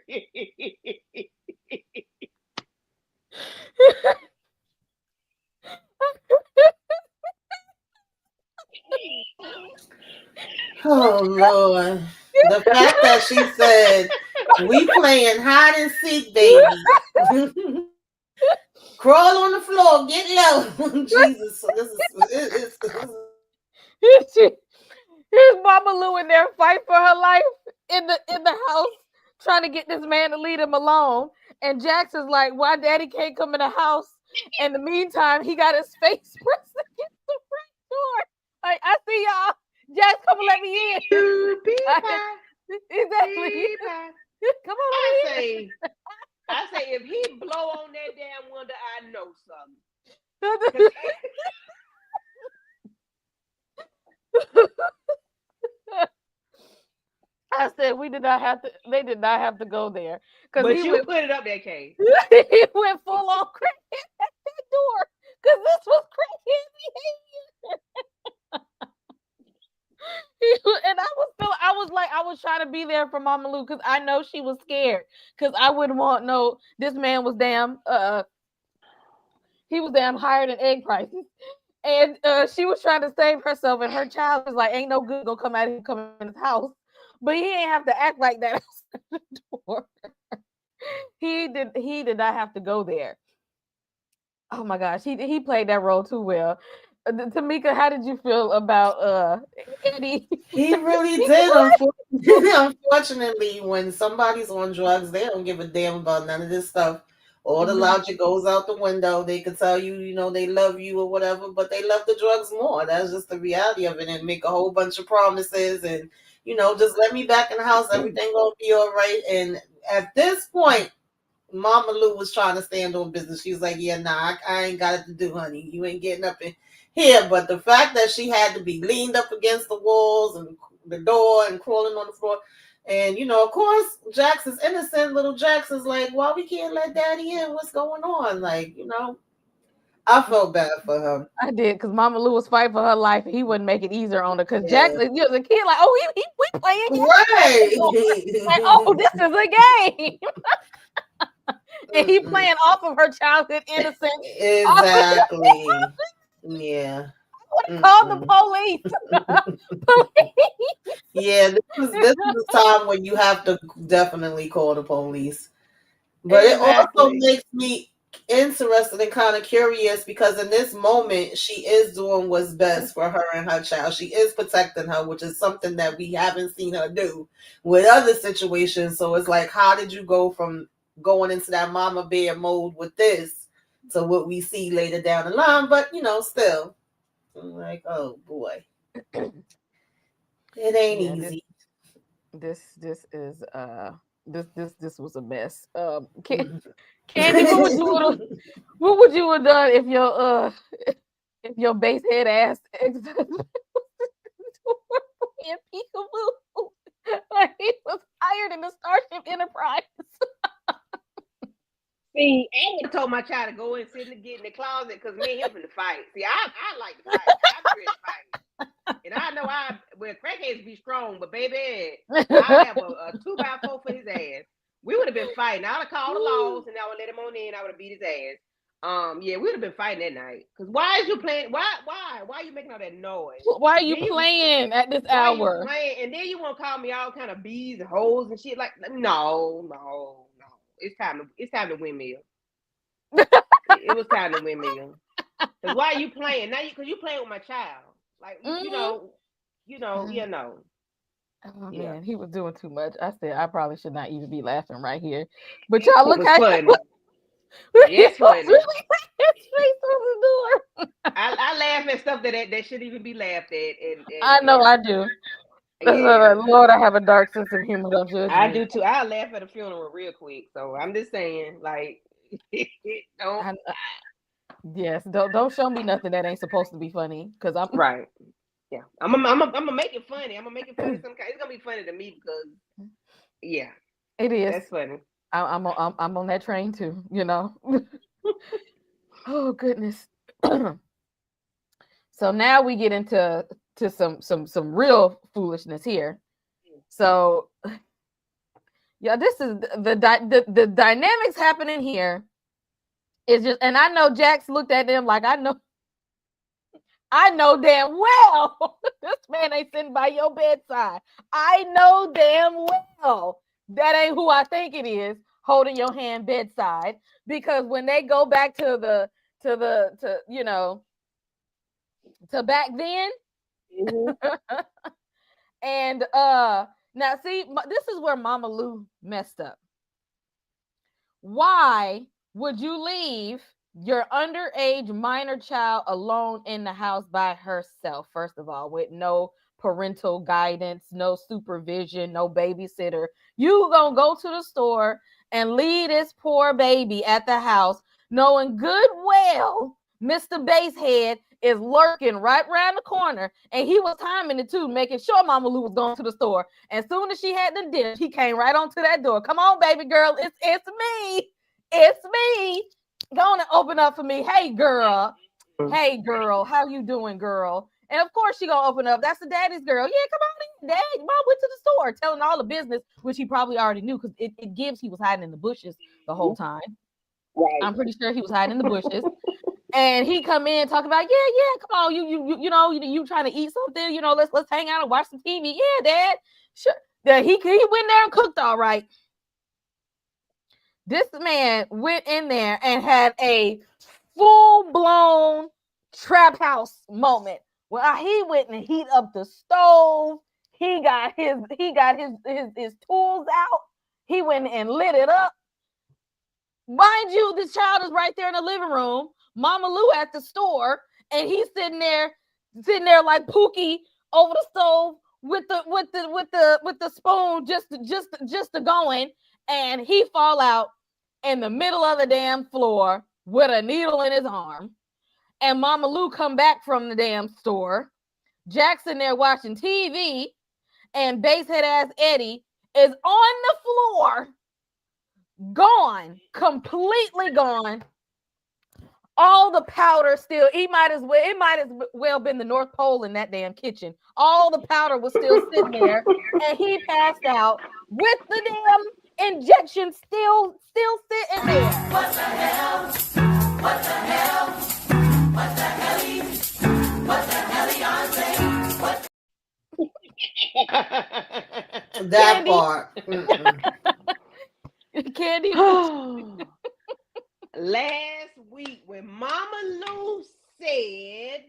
Oh Lord. The fact that she said, we playing hide and seek, baby. Crawl on the floor, get low. Jesus. Here's Mama Lou in there fighting for her life in the house, trying to get this man to leave him alone. And Jax is like, why daddy can't come in the house? In the meantime, he got his face pressed against the front door. Like, I see y'all. Jax, come and let me in. Exactly. Come on. I say if he blow on that damn window, I know something. I said we did not have to. They did not have to go there because But he you went. put it up there, Kay. He went full on crackhead at that door because this was crackhead behavior. And I was trying to be there for Mama Lou because I know she was scared because I wouldn't want no. This man was damn. He was damn higher than egg prices. And she was trying to save herself, and her child was like, "Ain't no good gonna come out here, come in his house." But he ain't have to act like that outside the door. He did not have to go there. Oh my gosh, he played that role too well. Tamika, how did you feel about Eddie? He really did. Unfortunately, when somebody's on drugs, they don't give a damn about none of this stuff. All the logic goes out the window. They could tell you, they love you or whatever, but they love the drugs more. That's just the reality of it. And make a whole bunch of promises and, just let me back in the house. Everything gonna be all right. And at this point, Mama Lou was trying to stand on business. She was like, "Yeah, nah, I ain't got it to do, honey. You ain't getting up in here." But the fact that she had to be leaned up against the walls and the door and crawling on the floor. And, of course, Jax is innocent. Little Jax is like, "Well, we can't let Daddy in. What's going on?" Like, I felt bad for her. I did because Mama Lou was fighting for her life. And he wouldn't make it easier on her because Jackson, was a kid like, "Oh, we playing games." Right. Like, "Oh, this is a game." And he playing off of her childhood innocence. Exactly. Yeah. Call the police. Yeah, this is a time when you have to definitely call the police. But it also makes me interested and kind of curious because in this moment she is doing what's best for her and her child. She is protecting her, which is something that we haven't seen her do with other situations. So it's like, how did you go from going into that mama bear mode with this to what we see later down the line? But still, I'm like, oh boy, it ain't easy. This is this was a mess. Candy, what would you have done if your base head ass ex-husband playing peekaboo? Like he was hired in the Starship Enterprise. See, I would have told my child to go and sit and get in the closet because me and him in the fight. See, I like to fight. I'm ready to fight. And I know crackheads be strong, but baby, I have a 2x4 for his ass. We would have been fighting. I would have called the laws and I would let him on in. I would have beat his ass. Yeah, we would have been fighting that night. Because why is you playing? Why are you making all that noise? Why are you playing at this hour? You playing? And then you want to call me all kind of bees and hoes and shit. Like, no. It's time to windmill. It was time to windmill. Because why are you playing? Now because you playing with my child. Like, no. Oh man, he was doing too much. I said I probably should not even be laughing right here. But y'all look at funny. It's funny. Really his face on the door. I laugh at stuff that shouldn't even be laughed at. And I know I do. Yeah. Lord, I have a dark sense of humor. I do too. I laugh at a funeral real quick. So I'm just saying, like, don't. Yes, don't show me nothing that ain't supposed to be funny because I'm right. Yeah, I'm gonna make it funny. I'm gonna make it funny. It's gonna be funny to me because, yeah, it is. That's funny. I'm on that train too. Oh goodness. So now we get into some real foolishness here. So yeah, this is the dynamics happening here. Is just, and I know Jax looked at them like I know damn well this man ain't sitting by your bedside. I know damn well that ain't who I think it is holding your hand bedside, because when they go back to back then, and now see, this is where Mama Lou messed up. Why would you leave your underage minor child alone in the house by herself, first of all, with no parental guidance, no supervision, no babysitter? You gonna go to the store and leave this poor baby at the house, knowing good well Mr. Basehead is lurking right around the corner, and he was timing it too, making sure Mama Lou was going to the store. As soon as she had the dip, he came right onto that door. Come on, baby girl, it's me. It's me. Go on and open up for me. Hey, girl. Hey, girl. How you doing, girl? And of course she gonna open up. That's the daddy's girl. Yeah, come on in, Dad. Mom went to the store telling all the business, which he probably already knew because it gives he was hiding in the bushes the whole time. Right. I'm pretty sure he was hiding in the bushes. And he come in talking about, yeah, come on, you trying to eat something, let's hang out and watch some TV. Yeah, Dad. Sure. He went there and cooked all right. This man went in there and had a full-blown trap house moment. Well, he went and heat up the stove. He got his tools out. He went and lit it up. Mind you, this child is right there in the living room. Mama Lou at the store, and he's sitting there like Pookie over the stove with the spoon just going, and he fall out in the middle of the damn floor with a needle in his arm. And Mama Lou come back from the damn store. Jackson there watching TV, and basehead ass Eddie is on the floor, gone, completely gone. All the powder still, it might as well been the North Pole in that damn kitchen. All the powder was still sitting there, and he passed out with the damn injection still sitting there. What the hell? What the hell? What the hell? What the hell, Beyonce? What? That Candy. part. Candy. Last week when Mama Lou said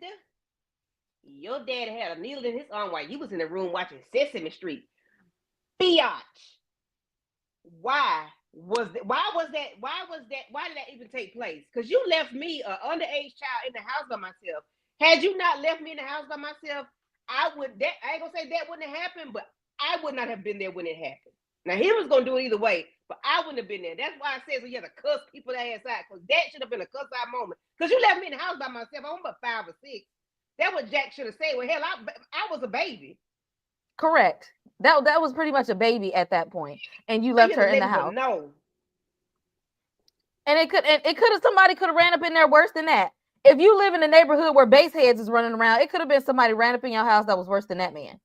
your dad had a needle in his arm while you was in the room watching Sesame Street, biatch. Why did that even take place? Because you left me, an underage child, in the house by myself. Had you not left me in the house by myself, I ain't gonna say that wouldn't have happened, but I would not have been there when it happened. Now he was gonna do it either way, but I wouldn't have been there. That's why I said so you had to cuss people ass out, because that should have been a cuss out moment. Because you left me in the house by myself. I'm about 5 or 6. That's what Jack should have said. Well, hell, I was a baby. Correct. That was pretty much a baby at that point, and you left her in the house. No. And somebody could have ran up in there worse than that. If you live in a neighborhood where baseheads is running around, it could have been somebody ran up in your house that was worse than that man.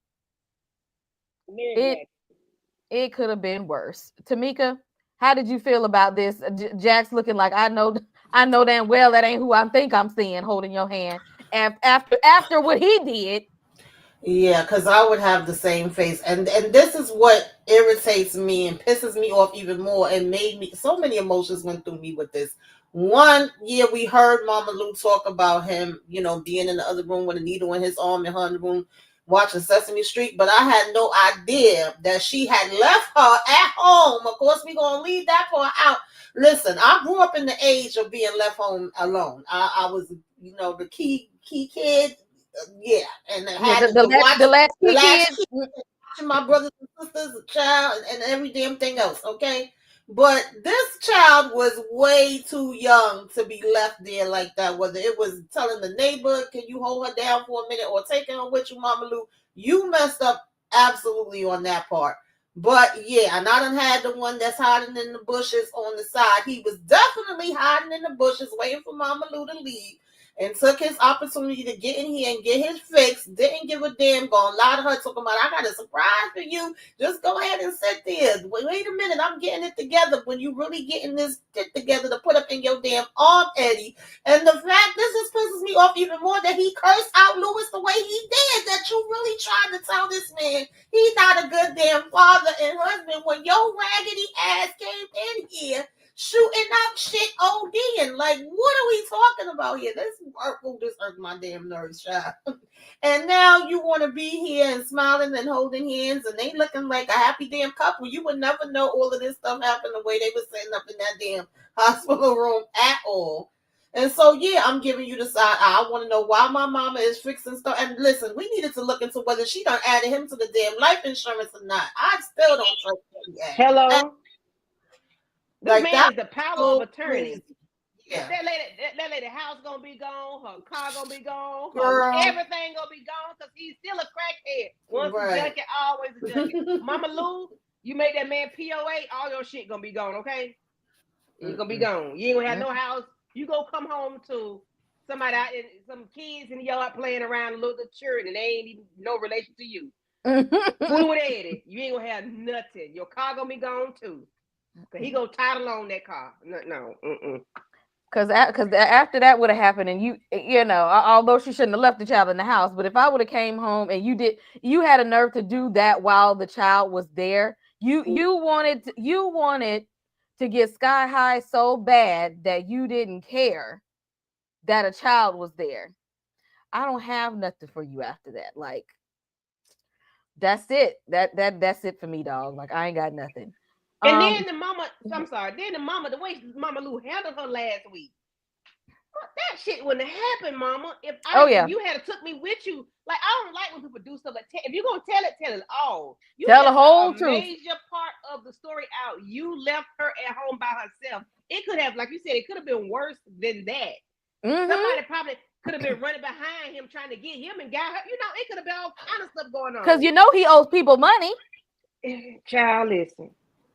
It could have been worse. Tamika, how did you feel about this? Jack's looking like I know damn well that ain't who I think I'm seeing holding your hand after what he did. Yeah, because I would have the same face. And this is what irritates me and pisses me off even more and made me, so many emotions went through me with this. One year we heard Mama Lou talk about him, being in the other room with a needle in his arm and her in the room watching Sesame Street, but I had no idea that she had left her at home. Of course, we're going to leave that part out. Listen, I grew up in the age of being left home alone. I was, the key kid. Yeah, and I had the last kid, watching my brothers and sisters, a child, and every damn thing else. Okay, but this child was way too young to be left there like that. Whether it was telling the neighbor, "Can you hold her down for a minute?" or taking her with you, Mama Lou, you messed up absolutely on that part. But yeah, and I done had the one that's hiding in the bushes on the side. He was definitely hiding in the bushes, waiting for Mama Lou to leave. And took his opportunity to get in here and get his fix. Didn't give a damn. Gonna lie to her, talking about, I got a surprise for you. Just go ahead and sit there. Wait a minute, I'm getting it together. When you really getting this shit together to put up in your damn arm, Eddie. And the fact, this just pisses me off even more, that he cursed out Louis the way he did. That you really trying to tell this man he's not a good damn father and husband when your raggedy ass came in here shooting up shit ODing. Like, what are we talking about here? This hurt my damn nerves, child. And now you want to be here and smiling and holding hands and they looking like a happy damn couple. You would never know all of this stuff happened the way they were sitting up in that damn hospital room at all. And so, yeah, I'm giving you the side. I want to know why my mama is fixing stuff. And listen, we needed to look into whether she done added him to the damn life insurance or not. I still don't trust him yet. Hello? This Like, man that is the power of attorney. crazy. Yeah. That lady house gonna be gone, her car gonna be gone, Girl. everything gonna be gone because he's still a crackhead. Once a Right. junkie, always a junkie. Mama Lou, you made that man POA, all your shit gonna be gone, okay? It's gonna be gone. You ain't gonna have no house. You go come home to somebody out in some kids in the yard playing around a little children and they ain't even no relation to you. Fooling with Eddie, you ain't gonna have nothing. Your car gonna be gone too. Cause he gonna title on that car. No. Because after that would have happened, and you know, although she shouldn't have left the child in the house, but if I would have came home and you had a nerve to do that while the child was there, you wanted to get sky high so bad that you didn't care that a child was there. I don't have nothing for you after that. Like, that's it. That's it for me, dog. Like, I ain't got nothing. And then the mama, I'm sorry, then the mama, the way Mama Lou handled her last week, that shit wouldn't have happened, Mama. If you had took me with you, like I don't like when people do stuff like if you're gonna tell it all. You tell the whole truth. Major part of the story out. You left her at home by herself. It could have, like you said, it could have been worse than that. Somebody probably could have been running behind him trying to get him and got her. You know, it could have been all kind of stuff going on. Because you know he owes people money. Child, listen.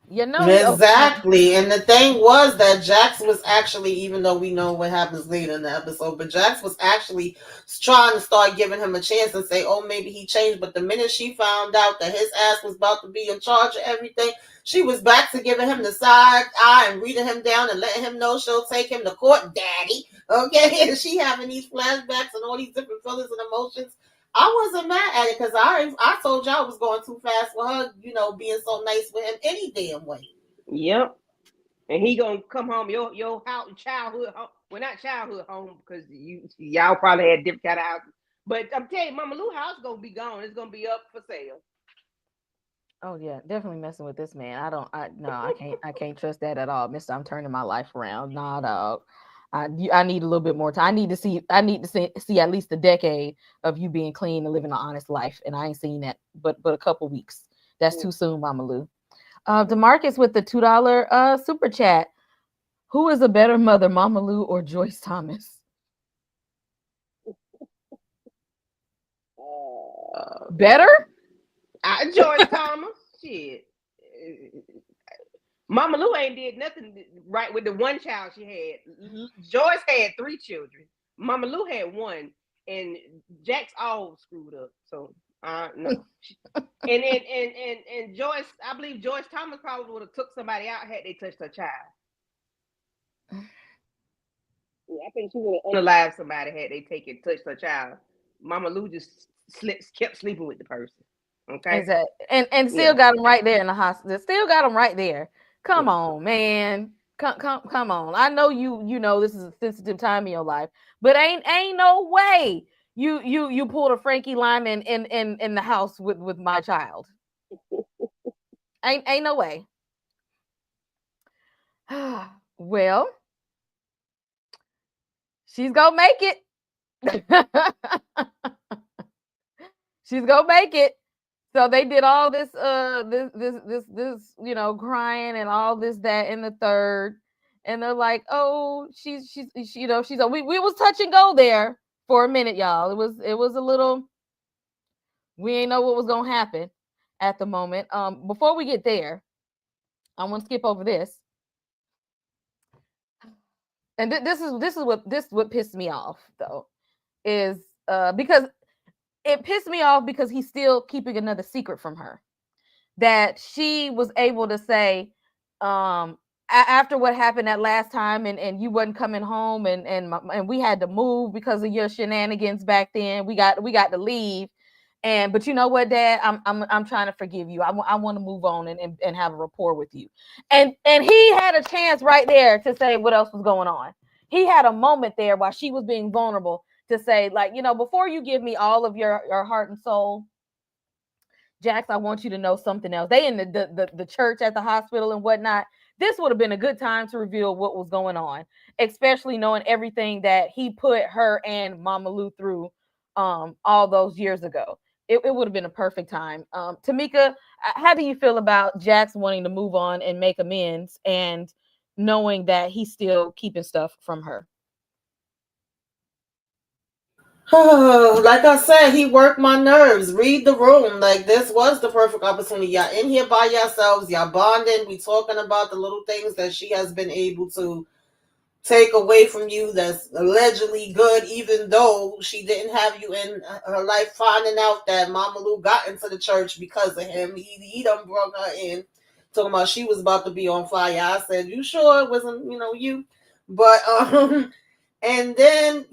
You know exactly. And the thing was that Jax was actually, even though we know what happens later in the episode, but Jax was actually trying to start giving him a chance and say, oh, maybe he changed. But the minute she found out that his ass was about to be in charge of everything, she was back to giving him the side eye and reading him down and letting him know she'll take him to court, daddy. Okay. And she having these flashbacks and all these different feelings and emotions. I wasn't mad at it because I told y'all it was going too fast for her, you know, being so nice with him any damn way. Yep. And he gonna come home, your house, childhood home. Well, not childhood home because y'all probably had different kind of houses. But I'm telling you, Mama Lou house gonna be gone. It's gonna be up for sale. Oh yeah, definitely messing with this man. I can't trust that at all, Mister. I'm turning my life around. Nah, dog. I need a little bit more time. I need to see at least a decade of you being clean and living an honest life. And I ain't seen that but a couple weeks. That's too soon, Mama Lou. DeMarcus with the $2 super chat. Who is a better mother, Mama Lou or Joyce Thomas? Better? Joyce Thomas. Shit. Mama Lou ain't did nothing right with the one child she had. Joyce had 3 children. Mama Lou had 1, and Jax all screwed up. So no. and Joyce, I believe Joyce Thomas probably would have took somebody out had they touched her child. Yeah, I think she would have unalived somebody had they touched her child. Mama Lou just kept sleeping with the person. Okay. Exactly. And still got him right there in the hospital. Still got him right there. Come on, man. Come on. I know you know this is a sensitive time in your life, but ain't no way you pulled a Frankie Lyman in the house with my child. ain't no way. Well, she's gonna make it. She's gonna make it. So they did all this, this, you know, crying and all this, that, and the third, and they're like, oh, she's, you know, we was touch and go there for a minute, y'all. It was a little, we ain't know what was gonna happen at the moment. Before we get there, I want to skip over this, and this is what pissed me off though, is because. It pissed me off because he's still keeping another secret from her. That she was able to say, after what happened that last time, and you wasn't coming home, and we had to move because of your shenanigans back then. We got to leave, but you know what, Dad, I'm trying to forgive you. I want to move on and have a rapport with you. And he had a chance right there to say what else was going on. He had a moment there while she was being vulnerable to say, like, you know, before you give me all of your heart and soul, Jax, I want you to know something else. They in the church at the hospital and whatnot. This would have been a good time to reveal what was going on, especially knowing everything that he put her and Mama Lou through all those years ago. It would have been a perfect time. Tamika, how do you feel about Jax wanting to move on and make amends and knowing that he's still keeping stuff from her. Like I said, he worked my nerves. Read the room. Like, this was the perfect opportunity. Y'all in here by yourselves. Y'all bonding. We talking about the little things that she has been able to take away from you that's allegedly good, even though she didn't have you in her life. Finding out that Mama Lou got into the church because of him. He done brought her in, talking about she was about to be on fire. I said, you sure it wasn't, you? But and then,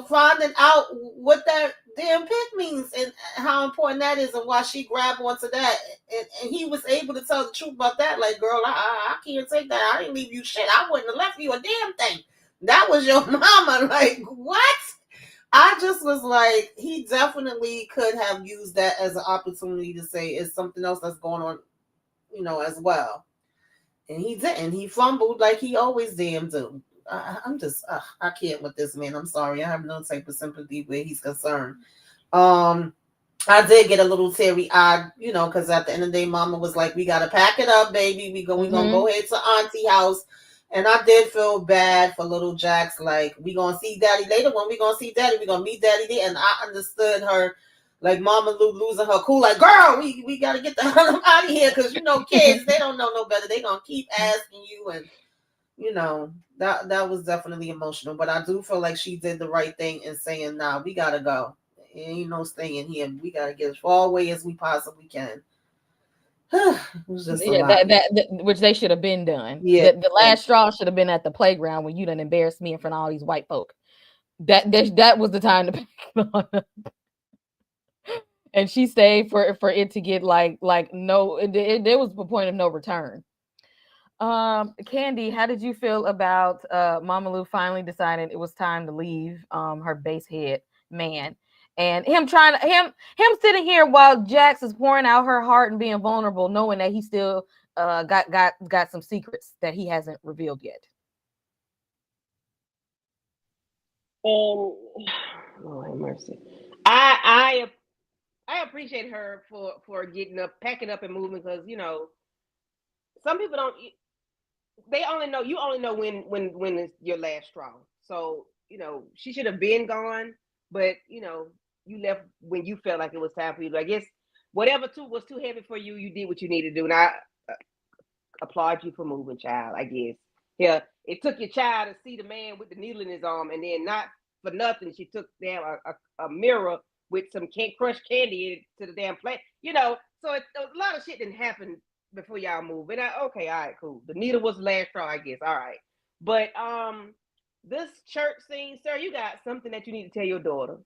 finding out what that damn pick means and how important that is and why she grabbed onto that. And he was able to tell the truth about that. Like, girl, I can't take that. I didn't leave you shit. I wouldn't have left you a damn thing. That was your mama. Like, what? I just was like, he definitely could have used that as an opportunity to say it's something else that's going on, as well. And he didn't. He fumbled like he always damn do. I'm just, I can't with this man. I'm sorry. I have no type of sympathy where he's concerned. I did get a little teary-eyed, because at the end of the day, Mama was like, we got to pack it up, baby. We going to go ahead to Auntie house. And I did feel bad for little Jax. Like, we going to see Daddy later. When we going to see Daddy, we going to meet Daddy there. And I understood her, like, Mama Lou losing her cool. Like, girl, we got to get the hell out of here. Because, kids, they don't know no better. They going to keep asking you. And, that was definitely emotional. But I do feel like she did the right thing in saying, nah, we got to go. Ain't no staying here. We got to get as far away as we possibly can. It was just that which they should have been done. Yeah, the last straw should have been at the playground when you done embarrassed me in front of all these white folk. That was the time to pick it on. And she stayed for it to get like no. There was a point of no return. Candy, how did you feel about Mama Lou finally deciding it was time to leave her base head man? And him sitting here while Jax is pouring out her heart and being vulnerable, knowing that he still got some secrets that he hasn't revealed yet. Lord have mercy. I appreciate her for getting up, packing up, and moving, because some people don't. They only know you only know when is your last straw. So she should have been gone, but you left when you felt like it was time for you. I guess whatever was too heavy for you, you did what you needed to do. And I applaud you for moving, child. I guess. Yeah, it took your child to see the man with the needle in his arm, and then not for nothing, she took a mirror with some crushed candy to the damn plant. So a lot of shit didn't happen before y'all move. And okay, all right, cool. The needle was the last straw, I guess. All right. But this church scene, sir, you got something that you need to tell your daughter.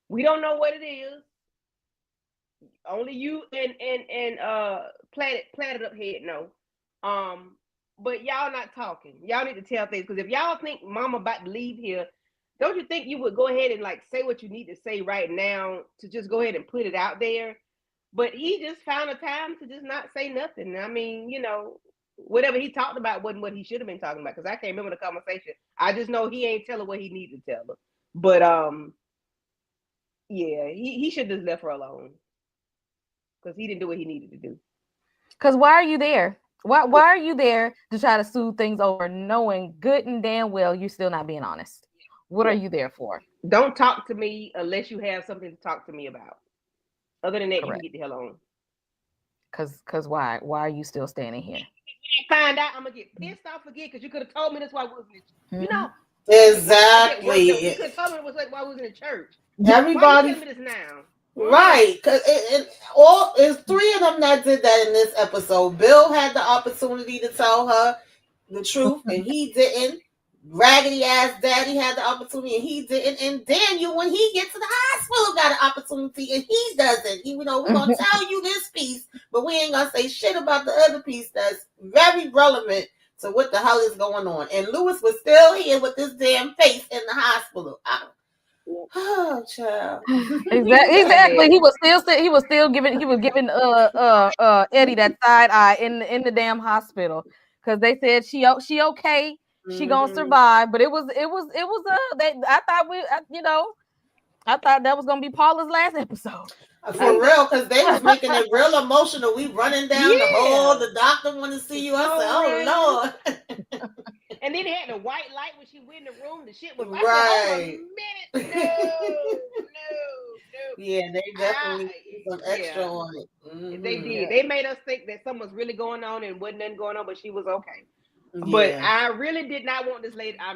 We don't know what it is. Only you and platted up head know. But y'all not talking. Y'all need to tell things, because if y'all think Mama about to leave here, don't you think you would go ahead and say what you need to say right now, to just go ahead and put it out there? But he just found a time to just not say nothing. I mean, whatever he talked about wasn't what he should have been talking about, because I can't remember the conversation. I just know he ain't telling what he needed to tell her. But yeah, he should have just left her alone, because he didn't do what he needed to do. Because why are you there? Why are you there to try to soothe things over, knowing good and damn well you're still not being honest? What are you there for? Don't talk to me unless you have something to talk to me about. Other than that, correct, you can get the hell on. Because why? Why are you still standing here? When I find out, I'm gonna get pissed off again, because you could have told me this while we was in Exactly. You could have told me it was while we was in the church. Everybody. Why are you telling me this now? Right, because it's three of them that did that in this episode. Bill had the opportunity to tell her the truth, and he didn't. Raggedy ass Daddy had the opportunity, and he didn't. And Daniel, when he gets to the hospital, got an opportunity, and he doesn't. We're gonna tell you this piece, but we ain't gonna say shit about the other piece that's very relevant to what the hell is going on. And Lewis was still here with this damn face in the hospital. Oh, child. Exactly. He was giving Eddie that side eye in the damn hospital, because they said she okay, she gonna survive. But it was I thought that was gonna be Paula's last episode. For real, because they was making it real emotional. We running down the hall. The doctor want to see you. I said, "Oh Lord." And then they had the white light when she went in the room. The shit was Right. I said, hold on a minute. No. Yeah, they definitely put some extra Yeah. on it. They Mhm. did. Yeah. They made us think that something was really going on and wasn't nothing going on, but she was okay. Yeah. But I really did not want this lady. I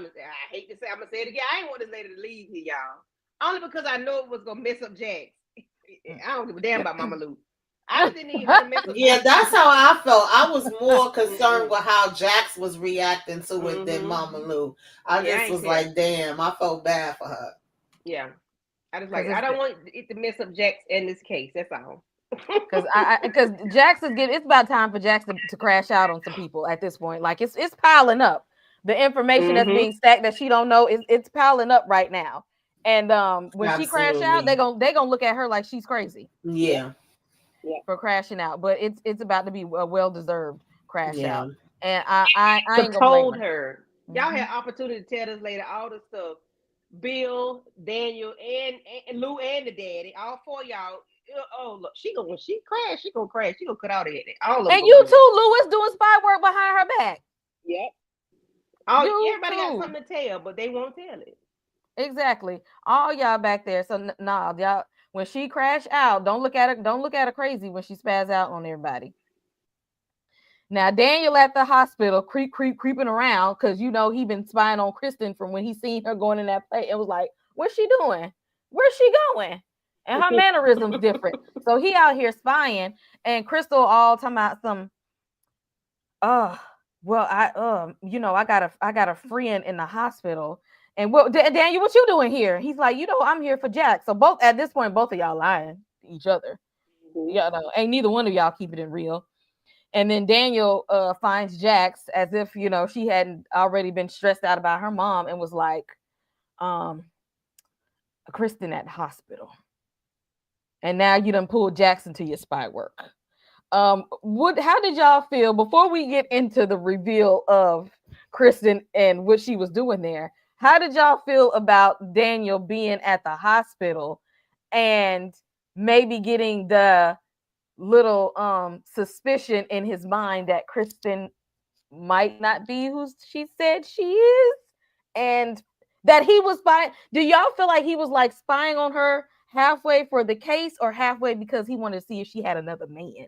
hate to say, I'm gonna say it again. I ain't want this lady to leave here, y'all. Only because I know it was gonna mess up Jax. I don't give a damn about Mama Lou. I just didn't need her to mess up. Yeah, that's how I felt. I was more concerned with how Jax was reacting to it than Mhm. Mama Lou. I Yeah, I just ain't was care. like, damn, I felt bad for her. Yeah, I just like 'Cause I it's don't want it to mess up Jax in this case. That's all. because Jax is getting. It's about time for Jax to crash out on some people at this point. Like it's piling up. The information that's Mhm. being stacked that she don't know is it's piling up right now. And when she crash out, Absolutely. they gonna look at her like she's crazy Yeah. for crashing out. But it's about to be a well deserved crash Yeah. out. And I So ain't gonna blame told her. her. Y'all Mhm. had opportunity to tell this lady all the stuff. Bill, Daniel, and Lou and the daddy, all four of y'all. Oh look, when she crash, she gonna crash. She gonna cut out of it. All of them And gonna you do it. too, Louis, doing spy work behind her back. Yep. You Everybody got too. something to tell, but they won't tell it. Exactly. All y'all back there. So nah, y'all. When she crash out, don't look at her. Don't look at her crazy when she spaz out on everybody. Now Daniel at the hospital, creeping around because you know he been spying on Kristen from when he seen her going in that play. It was like, what's she doing? Where's she going? And her mannerisms different. So he out here spying, and Crystal all talking about some. Well, you know, I got a friend in the hospital, and what Daniel, what you doing here? He's like, you know, I'm here for Jack. So both at this point, both of y'all lying to each other. Mhm. You know, ain't neither one of y'all keeping it real. And then Daniel finds Jax as if, you know, she hadn't already been stressed out about her mom and was like, Kristen at the hospital. And now you done pulled Jackson to your spy work. How did y'all feel before we get into the reveal of Kristen and what she was doing there? How did y'all feel about Daniel being at the hospital and maybe getting the little suspicion in his mind that Kristen might not be who she said she is, and that he was spying? Do y'all feel like he was like spying on her halfway for the case or halfway because he wanted to see if she had another man?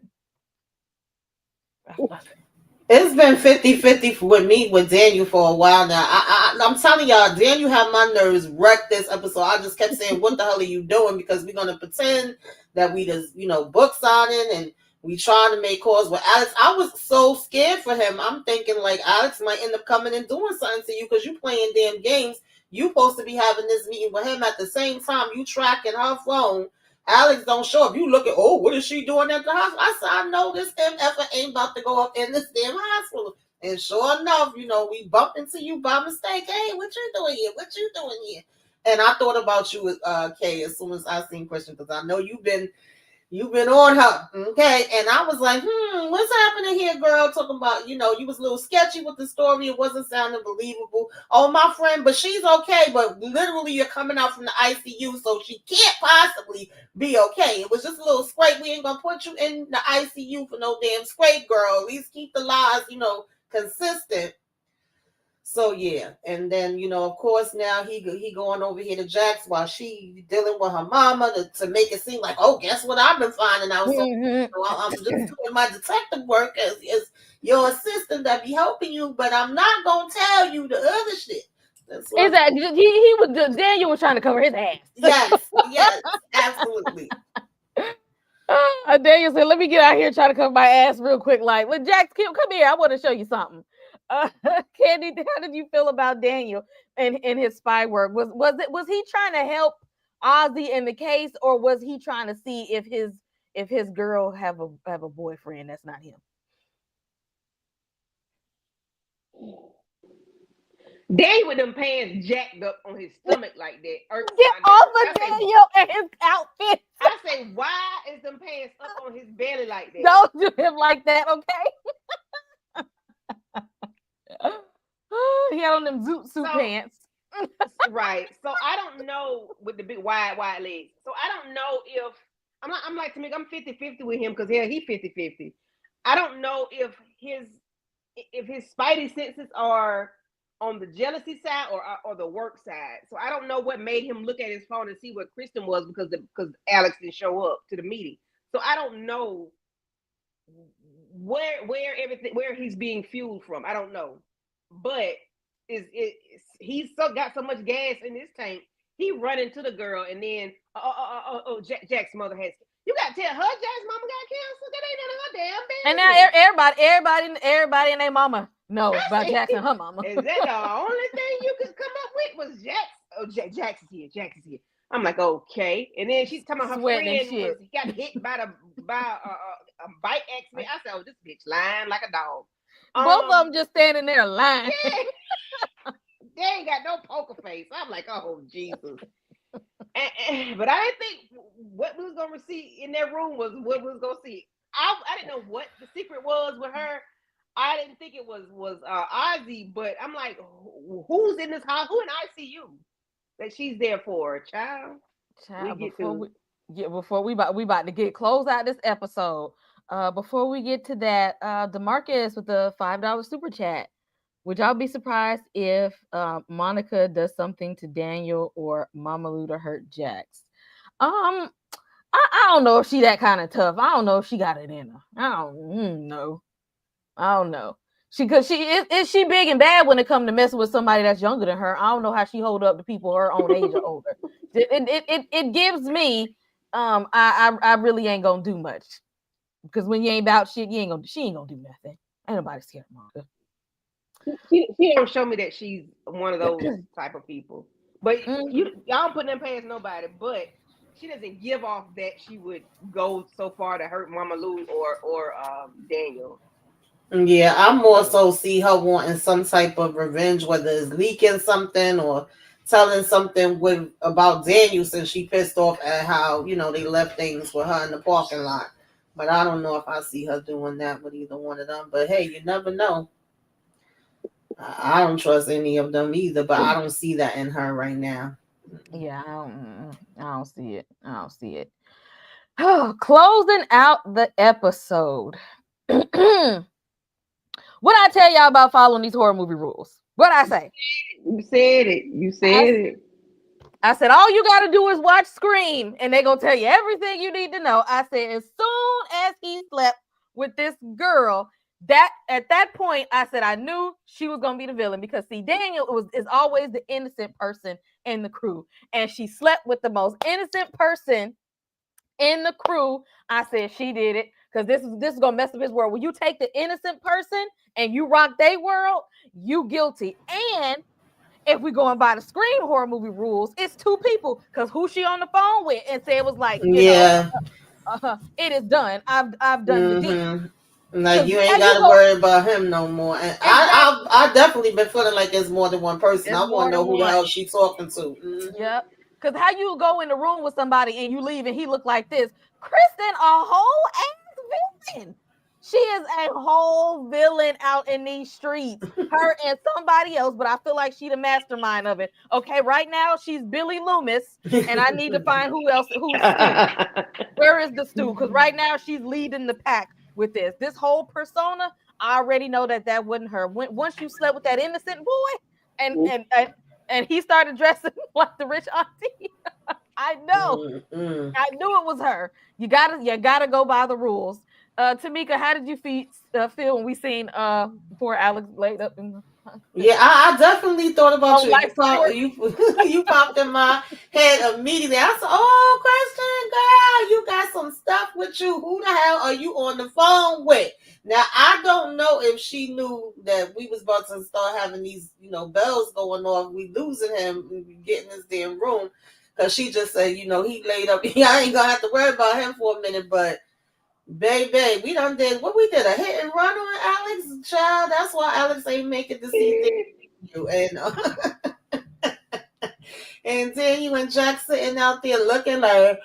It's been 50-50 with me with Daniel for a while now. I'm telling y'all, Daniel had my nerves wrecked this episode. I just kept saying, what the hell are you doing? Because we're going to pretend that we just, book signing and we trying to make calls with Alex. I was so scared for him. I'm thinking like Alex might end up coming and doing something to you because you playing damn games. You supposed to be having this meeting with him at the same time you tracking her phone. Alex don't show up. You look at, what is she doing at the hospital? I said, I know this MF ain't about to go up in this damn hospital. And sure enough, we bumped into you by mistake. Hey, what you doing here? What you doing here? And I thought about you, Kay, as soon as I seen Christian, because I know you've been on her, okay? And I was like, what's happening here, girl? Talking about, you was a little sketchy with the story. It wasn't sounding believable. Oh, my friend, but she's okay. But literally, you're coming out from the ICU, so she can't possibly be okay. It was just a little scrape. We ain't gonna put you in the ICU for no damn scrape, girl. At least keep the lies, consistent. So yeah, and then of course now he going over here to Jax while she dealing with her mama to make it seem like, oh, guess what I've been finding out. So I'm just doing my detective work as your assistant that be helping you, but I'm not gonna tell you the other shit. That's what Exactly. He was Daniel was trying to cover his ass. Yes, absolutely. Daniel said, "Let me get out here and try to cover my ass real quick." Like, well, Jax, come here. I want to show you something. Candy, how did you feel about Daniel and his spy work? Was he trying to help Ozzy in the case, or was he trying to see if his girl have a boyfriend that's not him? Daniel with them pants jacked up on his stomach like that. Get off of Daniel and his outfit. I say, why is them pants up on his belly like that? Don't do him like that, okay? He had on them zoot suit pants. Right. So I don't know with the big wide legs. So I don't know if I'm like Tamika, I'm 50-50 with him because he 50-50. I don't know if his spidey senses are on the jealousy side or the work side. So I don't know what made him look at his phone and see what Kristen was because Alex didn't show up to the meeting. So I don't know where he's being fueled from. I don't know, but he's got so much gas in his tank. He run into the girl and then Jack's mother has. You gotta tell her Jack's mama got cancer. That ain't none of her damn business. And now everybody and their mama know about Jackson, her mama. Is that the only thing you could come up with was Jax? Oh, Jax is here. Jax is here. I'm like, okay. And then she's talking about her friend got hit by a bike accident. I said, oh, this bitch lying like a dog. Both of them just standing there lying. Yeah. They ain't got no poker face. I'm like, oh, Jesus. But I didn't think what we was going to see in that room was what we was going to see. I didn't know what the secret was with her. I didn't think it was Ozzy, but I'm like, who's in this house? Who in ICU that she's there for, child? Before we about to get close out this episode. Before we get to that, DeMarcus with the $5 super chat. Would y'all be surprised if Monica does something to Daniel or Mamalu to hurt Jax? I don't know if she that kind of tough. I don't know if she got it in her. I don't know. Because she big and bad when it comes to messing with somebody that's younger than her. I don't know how she hold up to people her own age or older. It gives me I really ain't gonna do much. Because when you ain't about shit, she ain't gonna do nothing. Ain't nobody scared of Monica. She don't show me that she's one of those type of people. But y'all putting them past nobody, but she doesn't give off that she would go so far to hurt Mamalu or Daniel. Yeah, I more so see her wanting some type of revenge, whether it's leaking something or telling something about Daniel, since she pissed off at how, they left things with her in the parking lot. But I don't know if I see her doing that with either one of them. But hey, you never know. I don't trust any of them either, but I don't see that in her right now. Yeah, I don't see it. Closing out the episode. What I tell y'all about following these horror movie rules? What I say? You said it. I said, all you got to do is watch Scream, and they're going to tell you everything you need to know. I said, as soon as he slept with this girl, that at that point, I said, I knew she was going to be the villain, because see, Daniel is always the innocent person in the crew, and she slept with the most innocent person in the crew. I said, she did it, because this is going to mess up his world. When you take the innocent person and you rock their world, you guilty. And if we going by the Scream horror movie rules, it's two people, because who she on the phone with and said was like, it is done. I've done the deed. Like, you ain't got to worry about him no more. And exactly. I definitely been feeling like it's more than one person. I want to know who the hell she talking to. Mm-hmm. Yep. Because how you go in the room with somebody and you leave and he look like this? Kristen, a whole ass villain. She is a whole villain out in these streets. Her and somebody else, but I feel like she the mastermind of it. Okay, right now she's Billy Loomis, and I need to find who's Stu. Where is the Stu? Because right now she's leading the pack with this. This whole persona, I already know that wasn't her. Once you slept with that innocent boy, and he started dressing like the rich auntie, I know. I knew it was her. You gotta go by the rules. Tamika, how did you feel when we seen poor Alex laid up in the... Yeah, I definitely thought about you. You popped in my head immediately. I said, "Oh, Kristen, girl, you got some stuff with you. Who the hell are you on the phone with?" Now, I don't know if she knew that we was about to start having these, bells going off. We losing him, getting this damn room, because she just said, he laid up. I ain't gonna have to worry about him for a minute, but. Baby, we done did what we did, a hit and run on Alex, child. That's why Alex ain't make it to see you. And then you and Jack sitting out there looking like,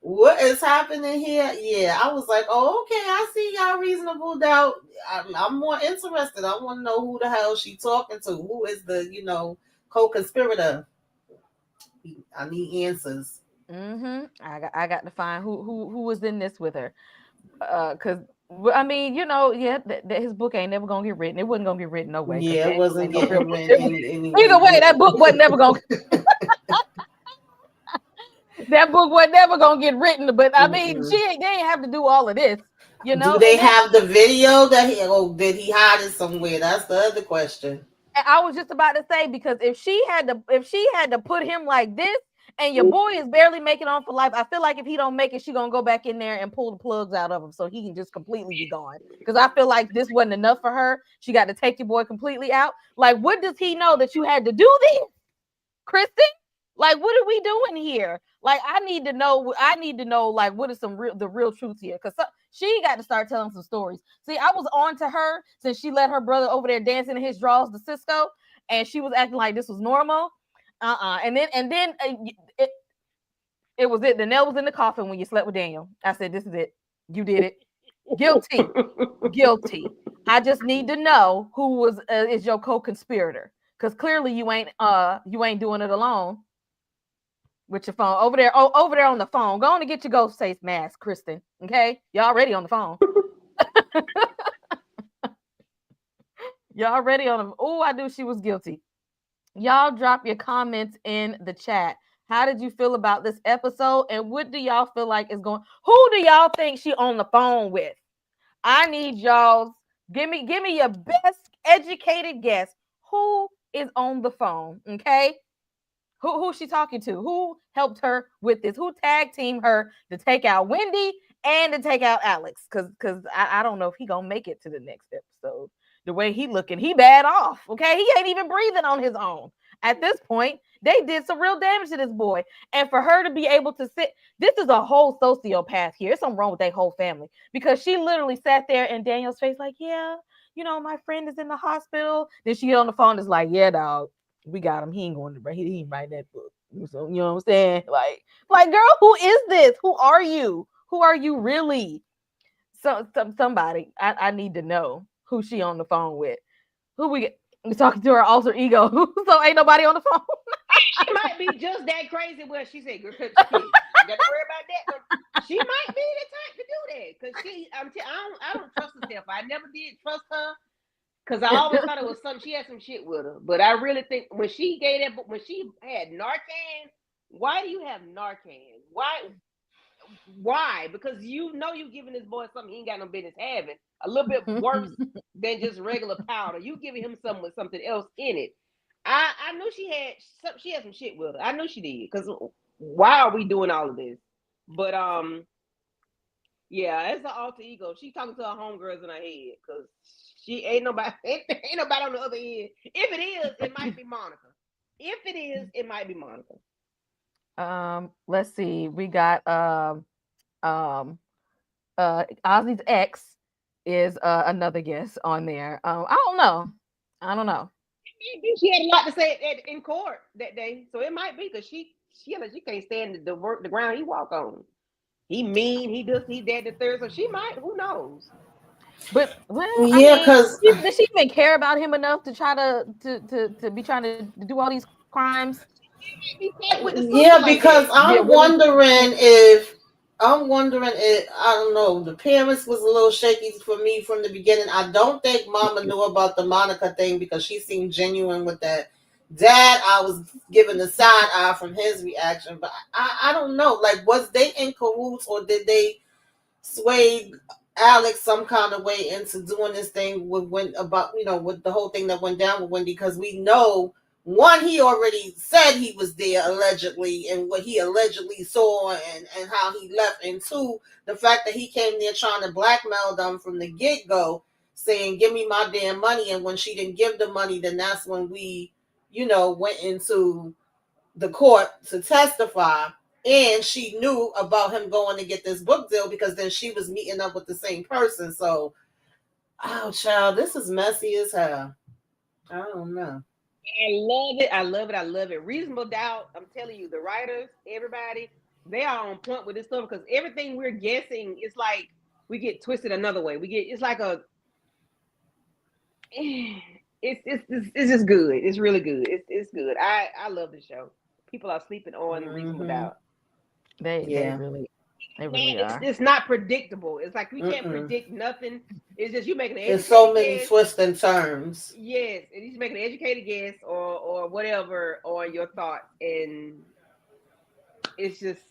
what is happening here? Yeah, I was like, oh, okay, I see y'all reasonable doubt. I'm more interested. I want to know who the hell she talking to. Who is the, co-conspirator? I need answers. I got to find who was in this with her. Because Well, I mean, yeah, that his book ain't never gonna get written. It wasn't gonna get written no way. Yeah, it wasn't No real getting book. written anyway. Either way, that book wasn't never gonna. That book was never gonna get written. But I mean, they ain't have to do all of this. Do they have the video that did he hide it somewhere? That's the other question. I was just about to say, because if she had to put him like this, and your boy is barely making on for life, I feel like if he don't make it, she gonna go back in there and pull the plugs out of him so he can just completely be gone. Because I feel like this wasn't enough for her. She got to take your boy completely out. Like, what does he know that you had to do this, Kristen? Like, what are we doing here? Like, I need to know, like, what is the real truth here? Because she got to start telling some stories. See, I was on to her since she let her brother over there dancing in his drawers to Cisco, and she was acting like this was normal. And then it was it. The nail was in the coffin when you slept with Daniel. I said, this is it. You did it. Guilty. Guilty. I just need to know who is your co-conspirator. Because clearly you ain't doing it alone. With your phone over there on the phone. Go on and get your ghost face mask, Kristen. Okay, y'all already on the phone. Y'all already on the. Oh, I knew she was guilty. Y'all drop your comments in the chat. How did you feel about this episode, and what do y'all feel like is going? Who do y'all think she on the phone with? I need y'all. Give me your best educated guess. Who is on the phone? Okay. Who's she talking to? Who helped her with this? Who tag teamed her to take out Wendy and to take out Alex? Because I don't know if he gonna make it to the next episode. The way he looking, he bad off. Okay, he ain't even breathing on his own. At this point, they did some real damage to this boy. And for her to be able to sit, this is a whole sociopath here. There's something wrong with their whole family. Because she literally sat there in Daniel's face like, yeah, my friend is in the hospital. Then she get on the phone and is like, yeah, dog. We got him. He ain't going to write. He ain't write that book. So, you know what I'm saying? Like, girl, who is this? Who are you? Who are you really? Somebody. I need to know who she on the phone with. Who we talking to her alter ego? So ain't nobody on the phone. She might be just that crazy. Well, she said, "Girl, you got to worry about that." But she might be the type to do that because I don't trust herself. I never did trust her. Because I always thought it was something, she had some shit with her. But I really think when she gave that book, when she had Narcan, why do you have Narcan? Why? Because you giving this boy something he ain't got no business having. A little bit worse than just regular powder. You giving him something with something else in it. I knew she had some shit with her. I knew she did. Because why are we doing all of this? But yeah, it's an alter ego. She talking to her homegirls in her head because she ain't nobody on the other end. If it is, it might be Monica. If it is, it might be Monica. Let's see. We got Ozzy's ex is another guest on there. I don't know. She had a lot to say in court that day, so it might be because she can't stand the ground he walk on. He mean, he does, he that, the third. So she might, who knows? But yeah, because does she even care about him enough to try to be trying to do all these crimes? Yeah, because I'm wondering if I don't know, the parents was a little shaky for me from the beginning. I don't think Mama knew about the Monica thing because she seemed genuine with that. Dad, I was given the side eye from his reaction, but I don't know. Like, was they in cahoots or did they sway Alex some kind of way into doing this thing with with the whole thing that went down with Wendy? Because we know, one, he already said he was there allegedly and what he allegedly saw and how he left, and two, the fact that he came there trying to blackmail them from the get-go, saying give me my damn money, and when she didn't give the money, then that's when we went into the court to testify. And she knew about him going to get this book deal because then she was meeting up with the same person. So, oh, child, this is messy as hell. I don't know. I love it. I love it. I love it. Reasonable Doubt. I'm telling you, the writers, everybody, they are on point with this stuff because everything we're guessing, it's like we get twisted another way. It's like it's just good. It's really good. It's good. I love the show. People are sleeping on Reasonable Doubt. They really. They really are. It's not predictable. It's like we can't Mm-mm. predict nothing. It's just you making an There's educated so many guess. twists and turns. Yes, and he's making an educated guess or whatever on your thoughts, and it's just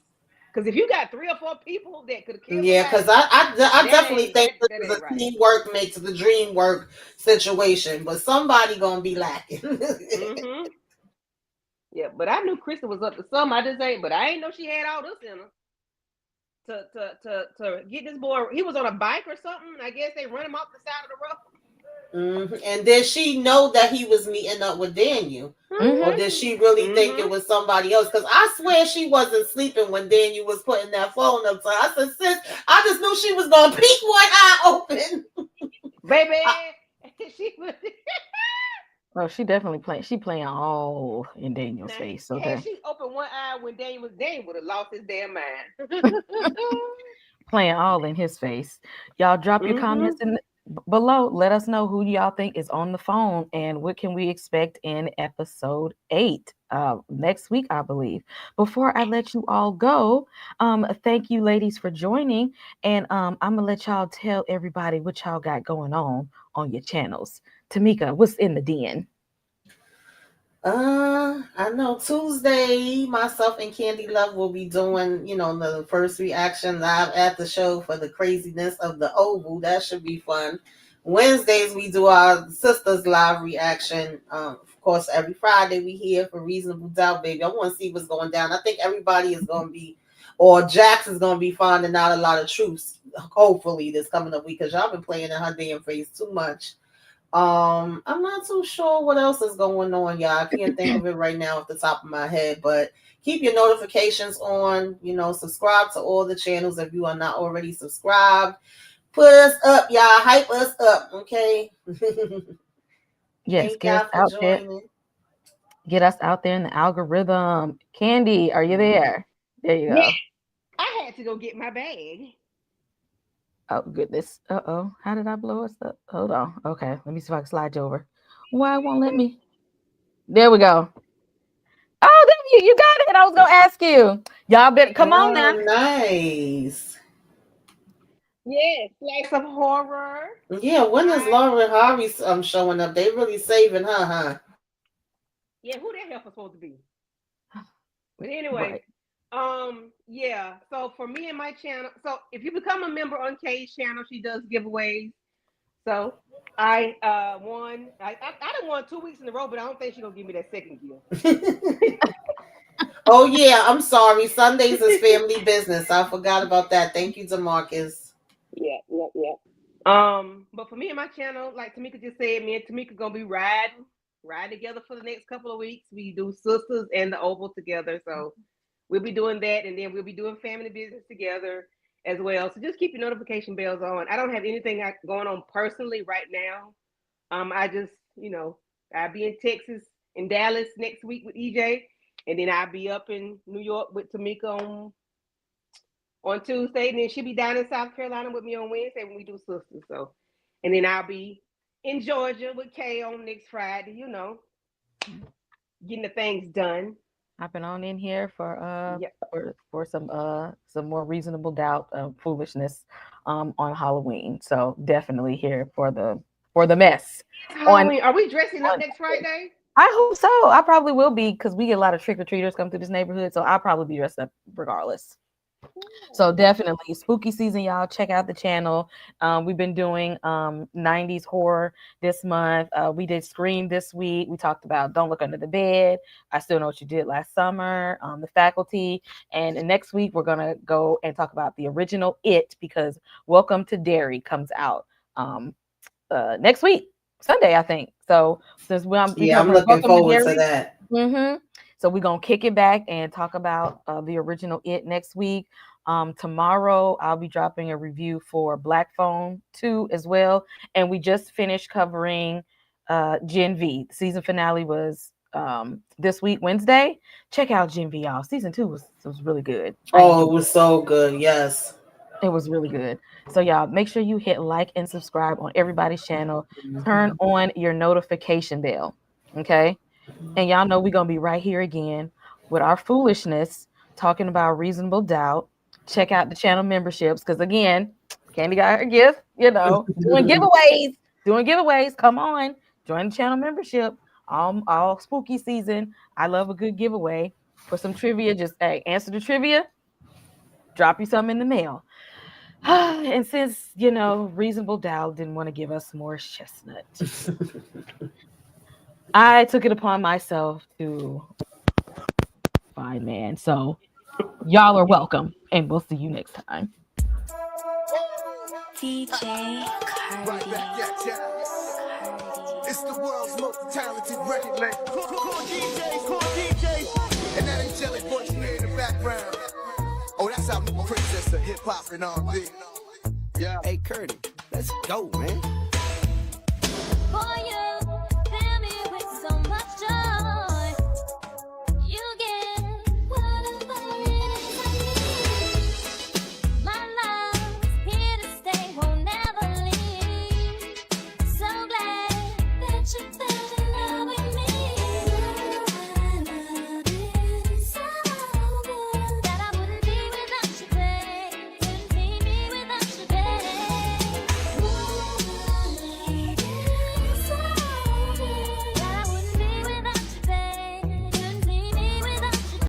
because if you got 3 or 4 people that could kill Yeah, somebody, because I definitely think that this is ain't a right. teamwork makes the dream work situation, but somebody gonna be lacking. Mm-hmm. Yeah, but I knew Kristen was up to something. I just ain't, but I ain't know she had all this in her. To get this boy, he was on a bike or something. I guess they run him off the side of the road. And did she know that he was meeting up with Daniel? Or did she really think it was somebody else? Because I swear she wasn't sleeping when Daniel was putting that phone up to her. I said, sis, I just knew she was going to peek one eye open. Baby, she was. Oh, she definitely playing. She playing all in Daniel's Now, face. had Okay, she opened one eye when Daniel would have lost his damn mind. playing all in his face. Y'all drop your comments in below. Let us know who y'all think is on the phone and what can we expect in episode 8 next week, I believe. Before I let you all go, thank you, ladies, for joining, and I'm gonna let y'all tell everybody what y'all got going on your channels. Tamika, what's in the den? I know Tuesday, myself and Candy Love will be doing, the first reaction live at the show for the craziness of the Oval. That should be fun. Wednesdays, we do our sisters live reaction. Of course, every Friday we here for Reasonable Doubt, baby. I want to see what's going down. I think everybody is going to be, or Jax is going to be finding out a lot of truths, hopefully, this coming up week, because y'all been playing in her damn face too much. I'm not too sure what else is going on, y'all. I can't think of it right now off the top of my head, but keep your notifications on, subscribe to all the channels if you are not already subscribed. Put us up, y'all. Hype us up, okay? Yes, Thank get y'all us for out there. joining. Get us out there in the algorithm. Candy, are you there? There you go. Yeah, I had to go get my bag. Oh, goodness. Uh-oh. How did I blow us up? Hold on. Okay. Let me see if I can slide you over. Why it won't let me? There we go. Oh, there you got it. I was going to ask you. Y'all better come on now. Nice. Yes, like some horror. Yeah, when is Lauren Harvey showing up? They really saving her, huh? Yeah, who the hell was supposed to be? But anyway, yeah. So for me and my channel, so if you become a member on Kay's channel, she does giveaways. So I won. I done won 2 weeks in a row, but I don't think she's gonna give me that second gift. Oh yeah, I'm sorry. Sundays is family business. I forgot about that. Thank you, DeMarcus. Yeah. But for me and my channel, like Tamika just said, me and Tamika gonna be riding together for the next couple of weeks. We do Sisters and the Oval together, so we'll be doing that, and then we'll be doing family business together as well. So just keep your notification bells on. I don't have anything going on personally right now. I just, I'll be in Texas, in Dallas next week with EJ, and then I'll be up in New York with Tamika on Tuesday, and then she'll be down in South Carolina with me on Wednesday when we do Sisters. So, and then I'll be in Georgia with Kay on next Friday. Getting the things done. Hopping on in here for some more Reasonable Doubt foolishness on Halloween. So definitely here for the mess. Halloween. Are we dressing up next Friday? I hope so. I probably will be, because we get a lot of trick-or-treaters come through this neighborhood, so I'll probably be dressed up regardless. So definitely spooky season, y'all. Check out the channel. We've been doing 90s horror this month. We did Scream this week. We talked about Don't Look Under the Bed, I Still Know What You Did Last Summer, The Faculty. And next week we're gonna go and talk about the original It, because Welcome to Derry comes out next week, Sunday, I think. So since I'm looking forward to that. So we're gonna kick it back and talk about the original It next week. Tomorrow I'll be dropping a review for Black Phone 2 as well. And we just finished covering Gen V. The season finale was this week, Wednesday. Check out Gen V, y'all. Season 2 was really good. Oh, it was so good. Yes. It was really good. So y'all, make sure you hit like and subscribe on everybody's channel. Turn on your notification bell. Okay. And y'all know we're going to be right here again with our foolishness, talking about Reasonable Doubt check out the channel memberships because again, Candy got her gift, doing giveaways. Come on, join the channel membership. All spooky season. I love a good giveaway for some trivia. Just answer the trivia, drop you something in the mail. And since Reasonable Doubt didn't want to give us more chestnut, I took it upon myself to find man. So y'all are welcome, and we'll see you next time. DJ Cardi. It's the world's most talented record label. Cool DJs. And that angelic voice you hear in the background. Oh, that's our new princess of hip hop and R&B. Yeah. Hey, Curdy, let's go, man.